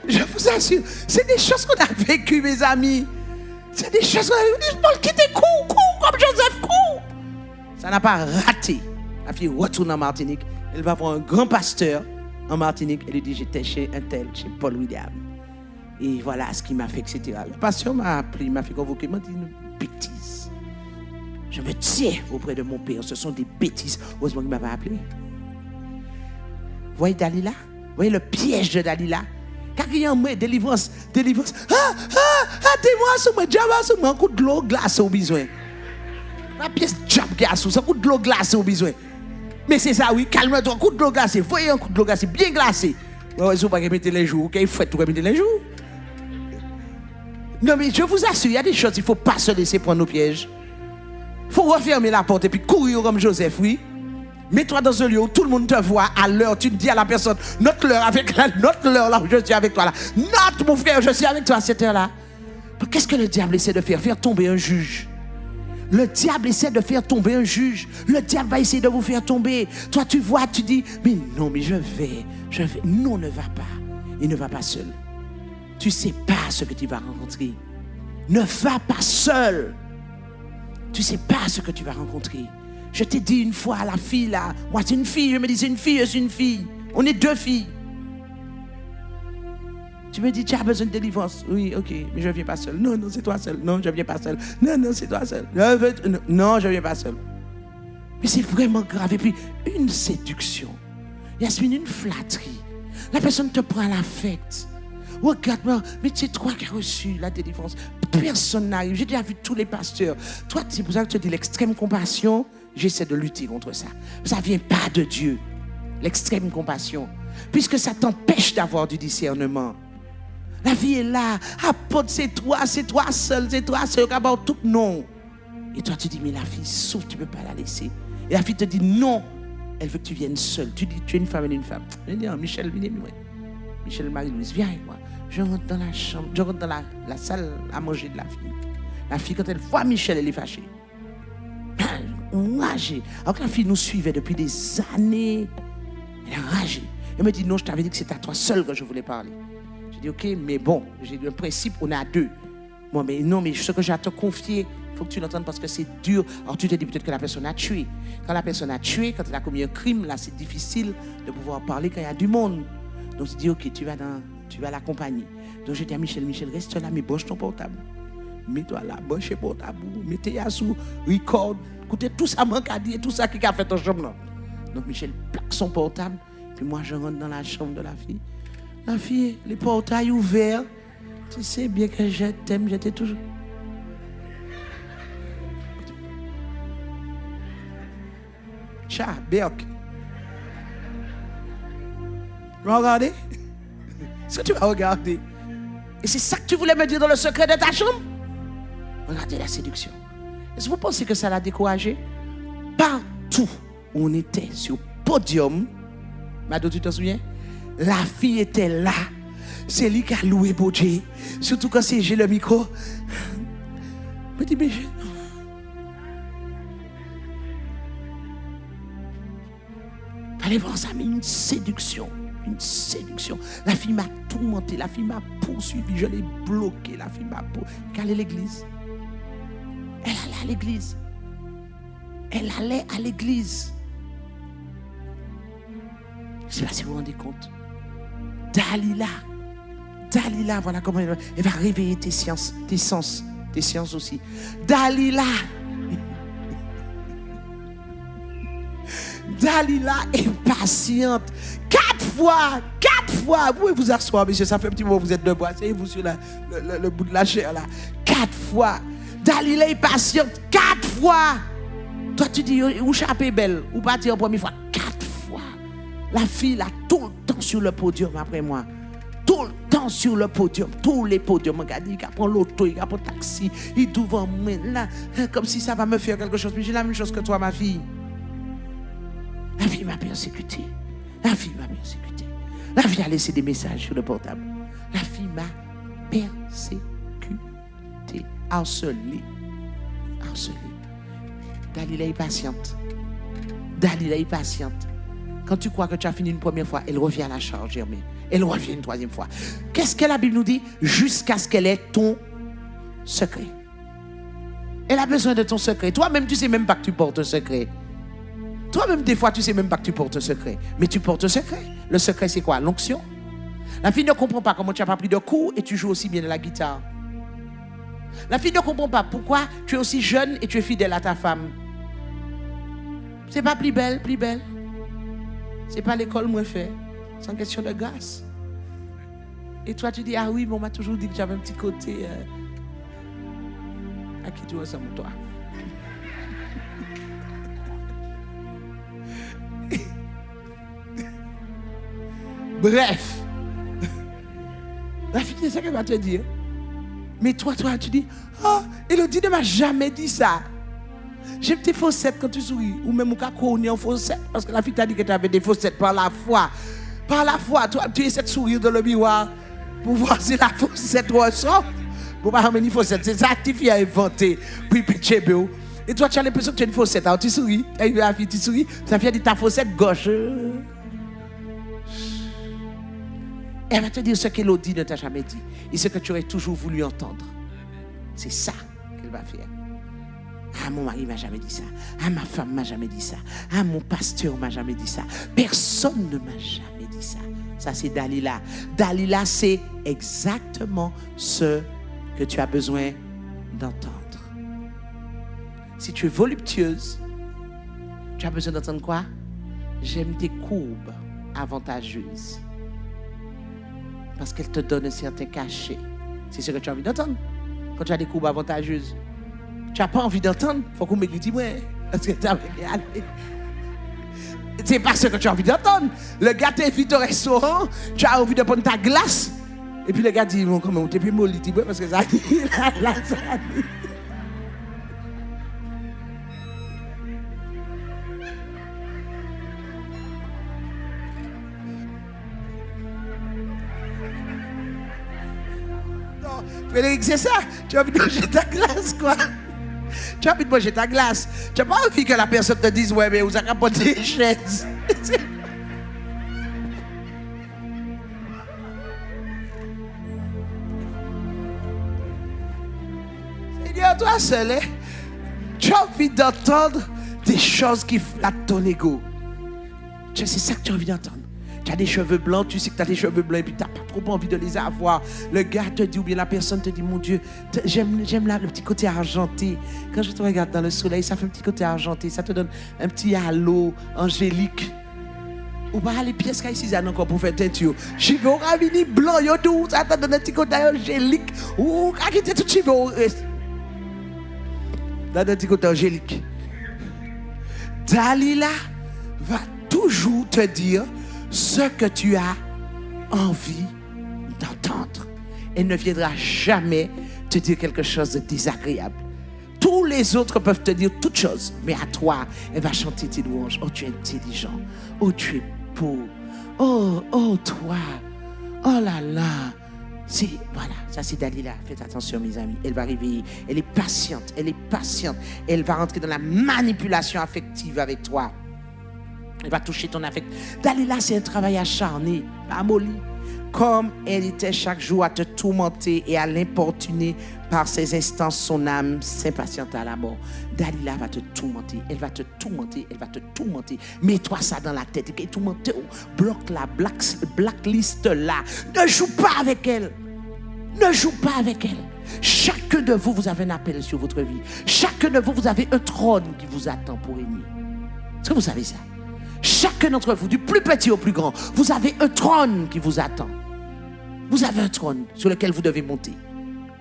Je vous assure, c'est des choses qu'on a vécues, mes amis. C'est des choses qu'on a vécues. Paul, quittez, cours, comme Joseph, cours. Ça n'a pas raté. La fille retourne en Martinique. Elle va voir un grand pasteur en Martinique. Elle lui dit, j'étais chez un tel, chez Paul William. Et voilà ce qui m'a fait, etc. Le pasteur m'a appelé, m'a fait convoquer, m'a dit une bêtise. Je me tiens auprès de mon père. Ce sont des bêtises. Heureusement qu'il ne m'a pas appelé. Vous voyez Dalila? Vous voyez le piège de Dalila? Quand il y a un mot, délivrance. Dis-moi, sur moi, diable, sur moi, un coup de l'eau glacée au besoin. La pièce diable glacée, un coup de l'eau glacée au besoin. Mais c'est ça, oui, calme-toi, un coup de l'eau glacée. Voyez un coup de l'eau glacée, bien glacé. Non, il ne faut pas mettre les jours, qu'il faut tout mettre les jours. Non, mais je vous assure, il y a des choses, il ne faut pas se laisser prendre au piège. Il faut refermer la porte et puis courir comme Joseph, oui. Mets-toi dans un lieu où tout le monde te voit à l'heure. Tu dis à la personne, note l'heure avec la note l'heure là où je suis avec toi là. Note mon frère, je suis avec toi à cette heure-là. Qu'est-ce que le diable essaie de faire? Faire tomber un juge. Le diable essaie de faire tomber un juge. Le diable va essayer de vous faire tomber. Toi, tu vois, tu dis, mais non, mais je vais. Non, ne va pas. Il ne va pas seul. Tu ne sais pas ce que tu vas rencontrer. Ne va pas seul. Tu ne sais pas ce que tu vas rencontrer. Je t'ai dit une fois à la fille là, moi c'est une fille, je me dis c'est une fille, je suis une fille. On est deux filles. Tu me dis tu as besoin de délivrance. Oui, ok, mais je ne viens pas seul. Non, c'est toi seul. Non, je ne viens pas seul. Non, c'est toi seul. Non, je ne viens pas seul. Mais c'est vraiment grave. Et puis, une séduction. Yasmine, une flatterie. La personne te prend à la fête. Regarde-moi, mais c'est toi qui as reçu la délivrance. Personne n'arrive. J'ai déjà vu tous les pasteurs. Toi, c'est pour ça que tu dis l'extrême compassion. J'essaie de lutter contre ça. Ça ne vient pas de Dieu. L'extrême compassion. Puisque ça t'empêche d'avoir du discernement. La vie est là. Apôtre, c'est toi seul, c'est toi seul. Tout non. Et toi, tu dis, mais la fille souffre, tu ne peux pas la laisser. Et la fille te dit, non, elle veut que tu viennes seule. Tu dis, tu es une femme, elle est une femme. Je dis, Michel, viens, Michel, Marie-Louise, viens avec moi. Je rentre dans la chambre, je rentre dans la salle à manger de la fille. La fille, quand elle voit Michel, elle est fâchée. Enragée. Alors que la fille nous suivait depuis des années. Elle est enragée. Elle me dit, non, je t'avais dit que c'était à toi seul que je voulais parler. J'ai dit, ok, mais bon, j'ai dit, un principe, on est à deux. Moi, mais non, mais ce que j'ai à te confier, il faut que tu l'entendes parce que c'est dur. Alors tu te dis peut-être que la personne a tué. Quand la personne a tué, quand elle a commis un crime, là, c'est difficile de pouvoir parler quand il y a du monde. Donc tu dis, ok, tu vas l'accompagner. Donc j'ai dit à Michel, reste là, mais branche ton portable. Mets-toi là, branche ton portable. Mettez-toi sous record. Écoutez, tout ça manque à dire, tout ça qui a fait ton chambre là. Donc Michel plaque son portable. Puis moi, je rentre dans la chambre de la fille. La fille, les portails ouverts. Tu sais bien que je t'aime, j'étais toujours... Chat, Berk. Tu vas regarder? Est-ce que tu vas regarder? Et c'est ça que tu voulais me dire dans le secret de ta chambre? Regardez la séduction. Est-ce que vous pensez que ça l'a découragé? Partout où on était sur le podium, Mado, tu te souviens? La fille était là. C'est lui qui a loué Bodje. Surtout quand j'ai le micro. Petit bébé. Allez voir ça, mais une séduction. Une séduction. La fille m'a tourmenté, la fille m'a poursuivi, je l'ai bloqué, la fille m'a poursuivi. Elle allait à l'église. Elle allait à l'église. Elle allait à l'église. Je ne sais pas si vous vous rendez compte. Dalila, voilà comment elle va réveiller tes sens aussi. Dalila est patiente. 4 fois. Vous pouvez vous asseoir, monsieur. Ça fait un petit moment que vous êtes debout. Asseyez-vous sur le bout de la chair là. 4 fois. Dalila est patiente. 4 fois. Toi, tu dis, ou chapé belle, ou partir en première fois. 4 fois. La fille là, tout le temps sur le podium après moi. Tout le temps sur le podium. Tous les podiums. Regarde, il prend l'auto, il prend le taxi. Il devant moi. Là, comme si ça va me faire quelque chose. Mais j'ai la même chose que toi, ma fille. La fille m'a persécuté. La fille a laissé des messages sur le portable. La fille m'a persécuté. Harcelé. Dalila est patiente. Quand tu crois que tu as fini une première fois, elle revient à la charge, Germaine. Elle revient une troisième fois. Qu'est-ce que la Bible nous dit? Jusqu'à ce qu'elle ait ton secret. Elle a besoin de ton secret. Toi-même, tu ne sais même pas que tu portes un secret. Toi-même, des fois, tu ne sais même pas que tu portes un secret. Mais tu portes un secret. Le secret, c'est quoi? L'onction. La fille ne comprend pas comment tu n'as pas pris de cours et tu joues aussi bien de la guitare. La fille ne comprend pas pourquoi tu es aussi jeune et tu es fidèle à ta femme. C'est pas plus belle, plus belle. C'est pas l'école moi fait. C'est une question de grâce. Et toi, tu dis, ah oui, mais on m'a toujours dit que j'avais un petit côté... À qui tu ressembles, toi? Bref. La fille, c'est ça qu'elle va te dire. Mais toi, tu dis, oh, Elodie ne m'a jamais dit ça. J'aime tes faussettes quand tu souris. Ou même au cas où on est en faussette. Parce que la fille t'a dit que tu avais des faussettes par la foi. Par la foi, toi, tu essaies de sourire dans le miroir pour voir si la faussette ressort. Pour pas ramener une faussette. C'est ça que tu as inventé. Puis, et toi, tu as l'impression que tu as une faussette. Alors, tu souris. Et la fille, tu souris. Ça fait dire ta faussette gauche. Elle va te dire ce qu'Élodie ne t'a jamais dit. Et ce que tu aurais toujours voulu entendre. C'est ça qu'elle va faire. Ah, mon mari m'a jamais dit ça. Ah, ma femme m'a jamais dit ça. Ah, mon pasteur m'a jamais dit ça. Personne ne m'a jamais dit ça. Ça, c'est Dalila. Dalila, c'est exactement ce que tu as besoin d'entendre. Si tu es voluptueuse, tu as besoin d'entendre quoi? J'aime tes courbes avantageuses. Parce qu'elle te donne un certain cachet. C'est ce que tu as envie d'entendre. Quand tu as des courbes avantageuses, tu n'as pas envie d'entendre. Il faut qu'on me dise, ouais, parce que tu as c'est pas ce que tu as envie d'entendre. Le gars t'invite au restaurant, tu as envie de prendre ta glace. Et puis le gars dit, bon, comment t'es plus molli, parce que ça dit, là, ça dit. Frédéric, c'est ça. Tu as envie de manger ta glace, quoi. Tu as envie de manger ta glace. Tu n'as pas envie que la personne te dise, ouais, mais vous avez apporté des chaises. Seigneur, toi seul, hein? Tu as envie d'entendre des choses qui flattent ton ego. C'est ça que tu as envie d'entendre. Tu as des cheveux blancs, tu sais que tu as des cheveux blancs et puis tu n'as pas trop envie de les avoir. Le gars te dit, ou bien la personne te dit, mon Dieu, j'aime le petit côté argenté. Quand je te regarde dans le soleil, ça fait un petit côté argenté. Ça te donne un petit halo angélique. Ou pas les pièces qu'il y a ici encore pour faire teinture. Cheveux au ramini blanc, ça te donne un petit côté angélique. Ou quand tu es tout cheveux, là, un petit côté angélique. Dalila va toujours te dire ce que tu as envie d'entendre. Elle ne viendra jamais te dire quelque chose de désagréable. Tous les autres peuvent te dire toutes choses, mais à toi, elle va chanter tes louanges. Oh, tu es intelligent. Oh, tu es beau. Oh, toi. Oh là là. Voilà, ça c'est Dalila. Faites attention, mes amis. Elle va arriver. Elle est patiente. Elle va rentrer dans la manipulation affective avec toi. Elle va toucher ton affect. Dalila, c'est un travail acharné, pas molli. Comme elle était chaque jour à te tourmenter et à l'importuner par ses instances, son âme s'impatiente à la mort. Dalila va te tourmenter, elle va te tourmenter. Mets-toi ça dans la tête. Et tourmenter, bloque la blacklist là. Ne joue pas avec elle. Chacun de vous, vous avez un appel sur votre vie. Chacun de vous, vous avez un trône qui vous attend pour régner. Est-ce que vous savez ça? Chacun d'entre vous, du plus petit au plus grand, vous avez un trône qui vous attend. Vous avez un trône sur lequel vous devez monter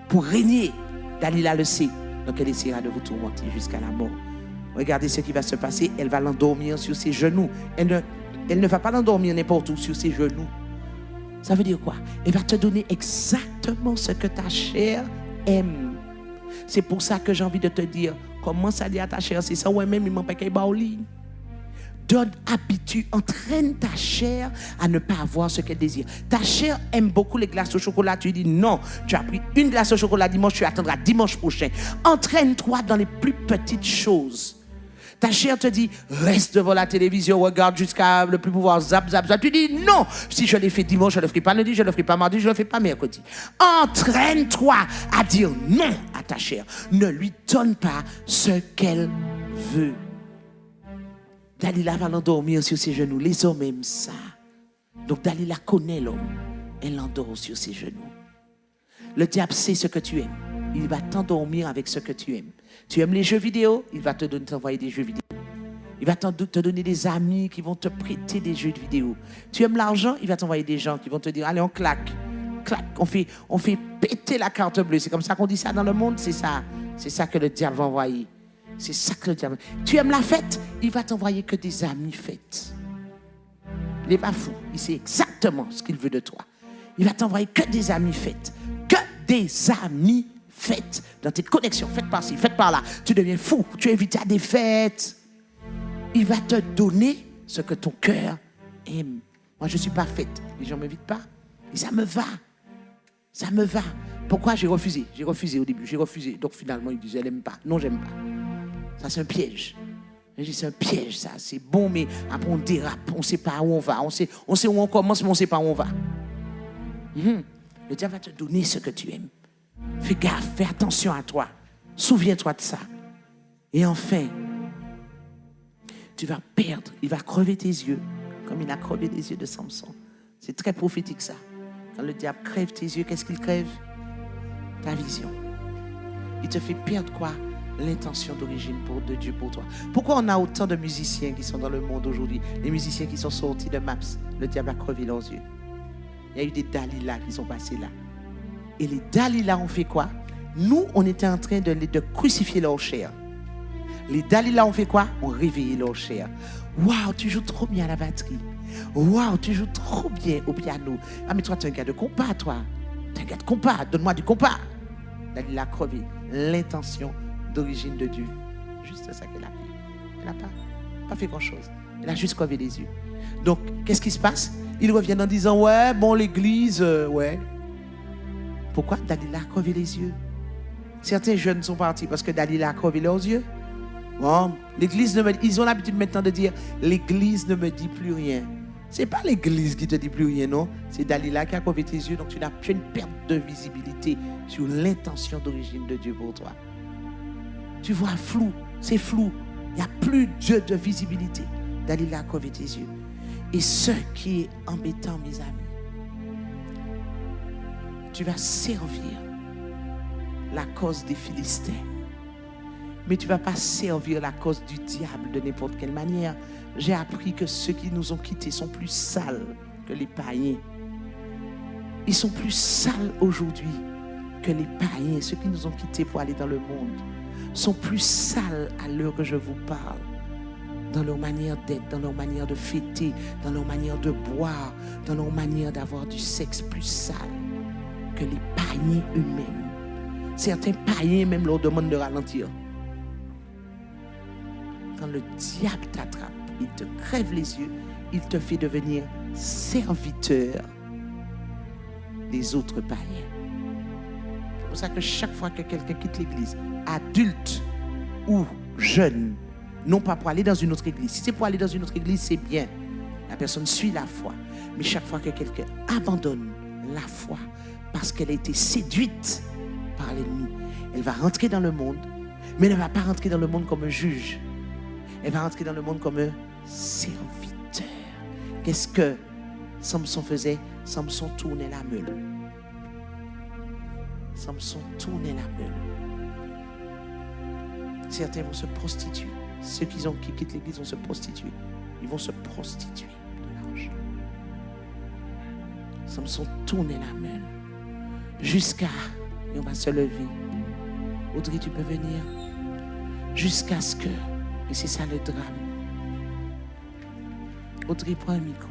pour régner. Dalila le sait, donc elle essaiera de vous tourmenter jusqu'à la mort. Regardez ce qui va se passer. Elle va l'endormir sur ses genoux. Elle ne va pas l'endormir n'importe où, sur ses genoux. Ça veut dire quoi? Elle va te donner exactement ce que ta chair aime. C'est pour ça que j'ai envie de te dire, commence à dire à ta chair, c'est ça, ouais, même il m'en pas qu'elle bat au lit. Donne habitude, entraîne ta chair à ne pas avoir ce qu'elle désire. Ta chair aime beaucoup les glaces au chocolat. Tu dis non, tu as pris une glace au chocolat dimanche, tu attendras dimanche prochain. Entraîne-toi dans les plus petites choses. Ta chair te dit, reste devant la télévision, regarde jusqu'à le plus pouvoir, zap. Tu dis non, si je l'ai fait dimanche, je ne le ferai pas lundi, je ne le ferai pas mardi, je ne le ferai pas mercredi. Entraîne-toi à dire non à ta chair. Ne lui donne pas ce qu'elle veut. Dalila va l'endormir sur ses genoux. Les hommes aiment ça. Donc Dalila connaît l'homme. Elle l'endort sur ses genoux. Le diable sait ce que tu aimes. Il va t'endormir avec ce que tu aimes. Tu aimes les jeux vidéo, il va t'envoyer des jeux vidéo. Il va te donner des amis qui vont te prêter des jeux de vidéo. Tu aimes l'argent, il va t'envoyer des gens qui vont te dire, allez, on claque. On fait péter la carte bleue. C'est comme ça qu'on dit ça dans le monde, c'est ça. C'est ça que le diable va envoyer. C'est ça que le diable... Tu aimes la fête, il va t'envoyer que des amis fêtes. Il n'est pas fou, il sait exactement ce qu'il veut de toi. Il va t'envoyer que des amis fêtes. Que des amis fêtes. Dans tes connexions, faites par-ci, faites par-là. Tu deviens fou, tu es invité à des fêtes. Il va te donner ce que ton cœur aime. Moi, je ne suis pas faite. Les gens ne m'invitent pas. Et ça me va. Ça me va. Pourquoi j'ai refusé? J'ai refusé au début. J'ai refusé. Donc finalement, ils disaient, elle n'aime pas. Non, j'aime pas. Ça, c'est un piège. J'ai dit, c'est un piège, ça. C'est bon, mais après, on dérape. On ne sait pas où on va. On sait où on commence, mais on ne sait pas où on va. Le diable va te donner ce que tu aimes. Fais gaffe, fais attention à toi. Souviens-toi de ça. Et enfin, tu vas perdre. Il va crever tes yeux, comme il a crevé les yeux de Samson. C'est très prophétique, ça. Quand le diable crève tes yeux, qu'est-ce qu'il crève? Ta vision. Il te fait perdre quoi? L'intention d'origine de Dieu pour toi. Pourquoi on a autant de musiciens qui sont dans le monde aujourd'hui? Les musiciens qui sont sortis de MAPS, le diable a crevé leurs yeux. Il y a eu des Dalila qui sont passés là. Et les Dalila ont fait quoi? Nous, on était en train de crucifier leur chair. Les Dalila ont fait quoi? On réveillé leur chair. Waouh, tu joues trop bien à la batterie. Waouh, tu joues trop bien au piano. Ah, mais toi, tu es un gars de compas, toi. Tu es un gars de compas. Donne-moi du compas. Dalila a crevé l'intention d'origine de Dieu. Juste ça qu'elle a fait. Elle n'a pas fait grand-chose. Elle a juste crevé les yeux. Donc, qu'est-ce qui se passe? Ils reviennent en disant, ouais, bon, l'église, ouais. Pourquoi? Dalila a crevé les yeux. Certains jeunes sont partis parce que Dalila a crevé leurs yeux. Bon, l'église ils ont l'habitude maintenant de dire, l'église ne me dit plus rien. C'est pas l'église qui te dit plus rien, non. C'est Dalila qui a crevé tes yeux, donc tu as une perte de visibilité sur l'intention d'origine de Dieu pour toi. Tu vois flou, c'est flou. Il n'y a plus de visibilité. Dalila a crevé tes yeux. Et ce qui est embêtant, mes amis, tu vas servir la cause des Philistins. Mais tu ne vas pas servir la cause du diable de n'importe quelle manière. J'ai appris que ceux qui nous ont quittés sont plus sales que les païens. Ils sont plus sales aujourd'hui que les païens. Ceux qui nous ont quittés pour aller dans le monde sont plus sales à l'heure que je vous parle. Dans leur manière d'être, dans leur manière de fêter, dans leur manière de boire, dans leur manière d'avoir du sexe plus sale que les païens eux-mêmes. Certains païens même leur demandent de ralentir. Quand le diable t'attrape, il te crève les yeux, il te fait devenir serviteur des autres païens. C'est pour ça que chaque fois que quelqu'un quitte l'église, adulte ou jeune, non pas pour aller dans une autre église. Si c'est pour aller dans une autre église, c'est bien. La personne suit la foi. Mais chaque fois que quelqu'un abandonne la foi parce qu'elle a été séduite par l'ennemi, elle va rentrer dans le monde, mais elle ne va pas rentrer dans le monde comme un juge. Elle va rentrer dans le monde comme un serviteur. Qu'est-ce que Samson faisait? Samson tournait la meule. Samson tournait la meule. Certains vont se prostituer. Ceux qui quittent l'église vont se prostituer. Ils vont se prostituer de l'argent. Samson tournait la meule. Jusqu'à, et on va se lever. Audrey, tu peux venir. Jusqu'à ce que, et c'est ça le drame. Audrey, prends un micro.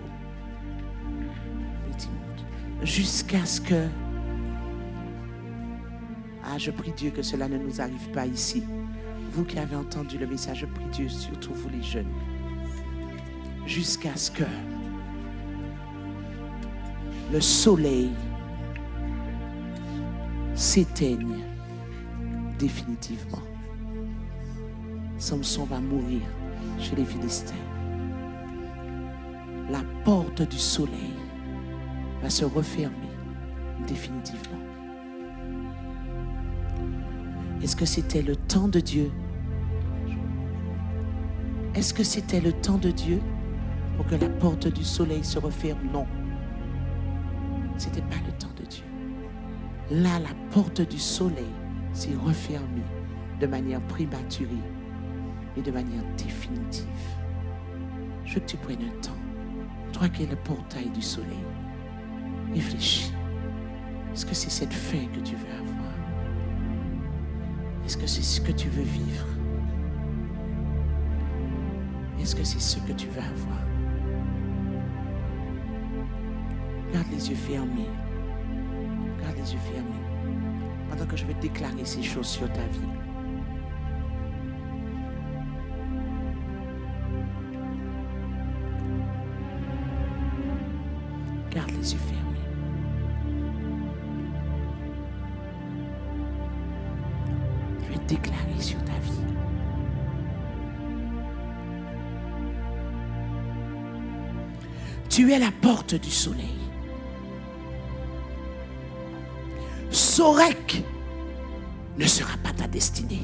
Jusqu'à ce que, je prie Dieu que cela ne nous arrive pas ici. Vous qui avez entendu le message, je prie Dieu, surtout vous les jeunes. Jusqu'à ce que le soleil s'éteigne définitivement. Samson va mourir chez les Philistins. La porte du soleil va se refermer définitivement. Est-ce que c'était le temps de Dieu? Est-ce que c'était le temps de Dieu pour que la porte du soleil se referme. Non. Ce n'était pas le temps de Dieu. Là, la porte du soleil s'est refermée de manière prématurée et de manière définitive. Je veux que tu prennes un temps. Toi qui es le portail du soleil, réfléchis. Est-ce que c'est cette fin que tu veux avoir? Est-ce que c'est ce que tu veux vivre? Est-ce que c'est ce que tu veux avoir? Garde les yeux fermés. Garde les yeux fermés. Pendant que je vais déclarer ces choses sur ta vie. Garde les yeux fermés. Je vais déclarer sur ta vie. Tu es la porte du soleil. Sorek ne sera pas ta destinée.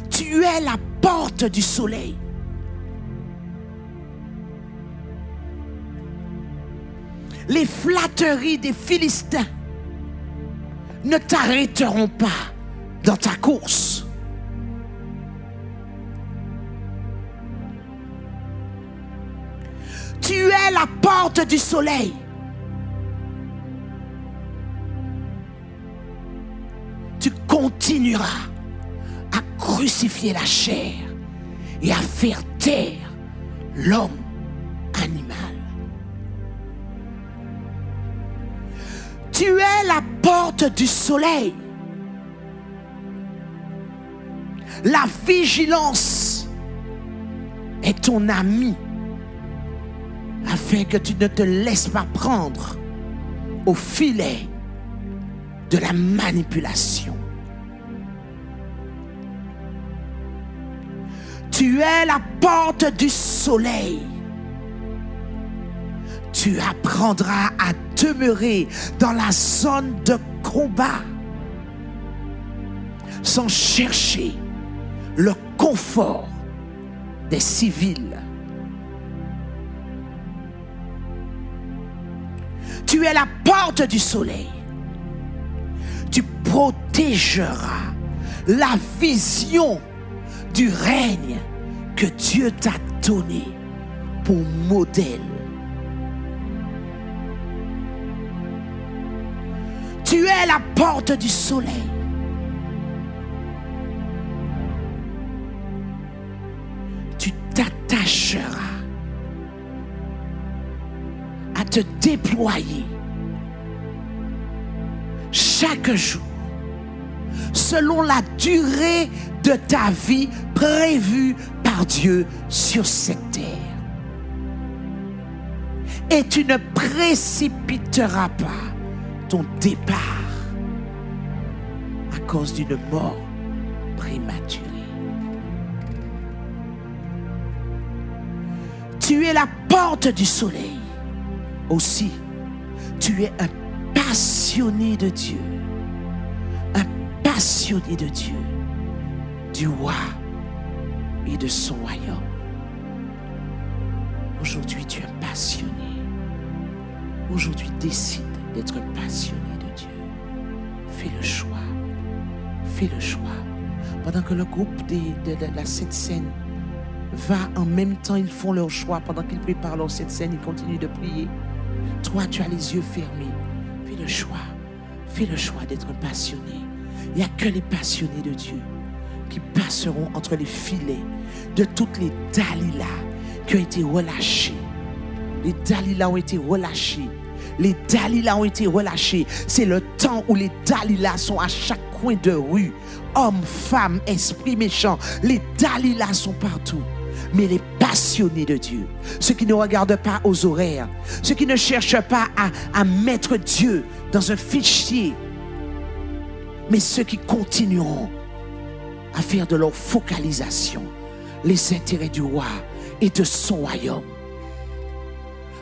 Tu es la porte du soleil. Les flatteries des Philistins ne t'arrêteront pas dans ta course. Tu es la porte du soleil. Tu continueras à crucifier la chair et à faire taire l'homme animal. Tu es la porte du soleil. La vigilance est ton ami afin que tu ne te laisses pas prendre au filet de la manipulation. Tu es la porte du soleil. Tu apprendras à demeurer dans la zone de combat sans chercher le confort des civils. Tu es la porte du soleil. Tu protégeras la vision du règne que Dieu t'a donné pour modèle. Tu es la porte du soleil. Tu t'attacheras à te déployer chaque jour selon la durée de ta vie prévue par Dieu sur cette terre. Et tu ne précipiteras pas ton départ à cause d'une mort prématurée. Tu es la porte du soleil. Aussi, tu es un passionné de Dieu. Un passionné de Dieu, du roi et de son royaume. Aujourd'hui, tu es passionné. Aujourd'hui, décide d'être passionné de Dieu. Fais le choix. Fais le choix. Pendant que le groupe de la Sainte Seine va en même temps, ils font leur choix. Pendant qu'ils préparent leur Sainte Seine, ils continuent de prier. Toi, tu as les yeux fermés. Fais le choix. Fais le choix d'être passionné. Il n'y a que les passionnés de Dieu qui passeront entre les filets de toutes les Dalilah qui ont été relâchées. Les Dalilah ont été relâchés. Les Dalilah ont été relâchés. C'est le temps où les Dalilah sont à chaque coin de rue. Hommes, femmes, esprits méchants. Les Dalilah sont partout. Mais les passionnés de Dieu, ceux qui ne regardent pas aux horaires, ceux qui ne cherchent pas à mettre Dieu dans un fichier, mais ceux qui continueront à faire de leur focalisation les intérêts du roi et de son royaume.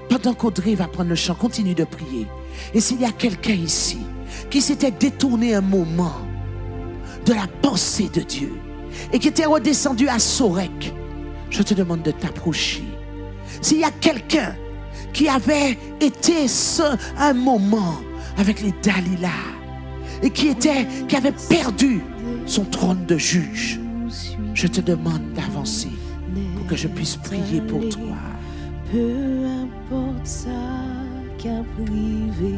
Pendant qu'Audrey va prendre le chant, continue de prier. Et s'il y a quelqu'un ici qui s'était détourné un moment de la pensée de Dieu et qui était redescendu à Sorek, je te demande de t'approcher. S'il y a quelqu'un qui avait été un moment avec les Dalila et qui avait perdu son trône de juge, je te demande d'avancer pour que je puisse prier pour toi. Peu importe ça qu'a privé.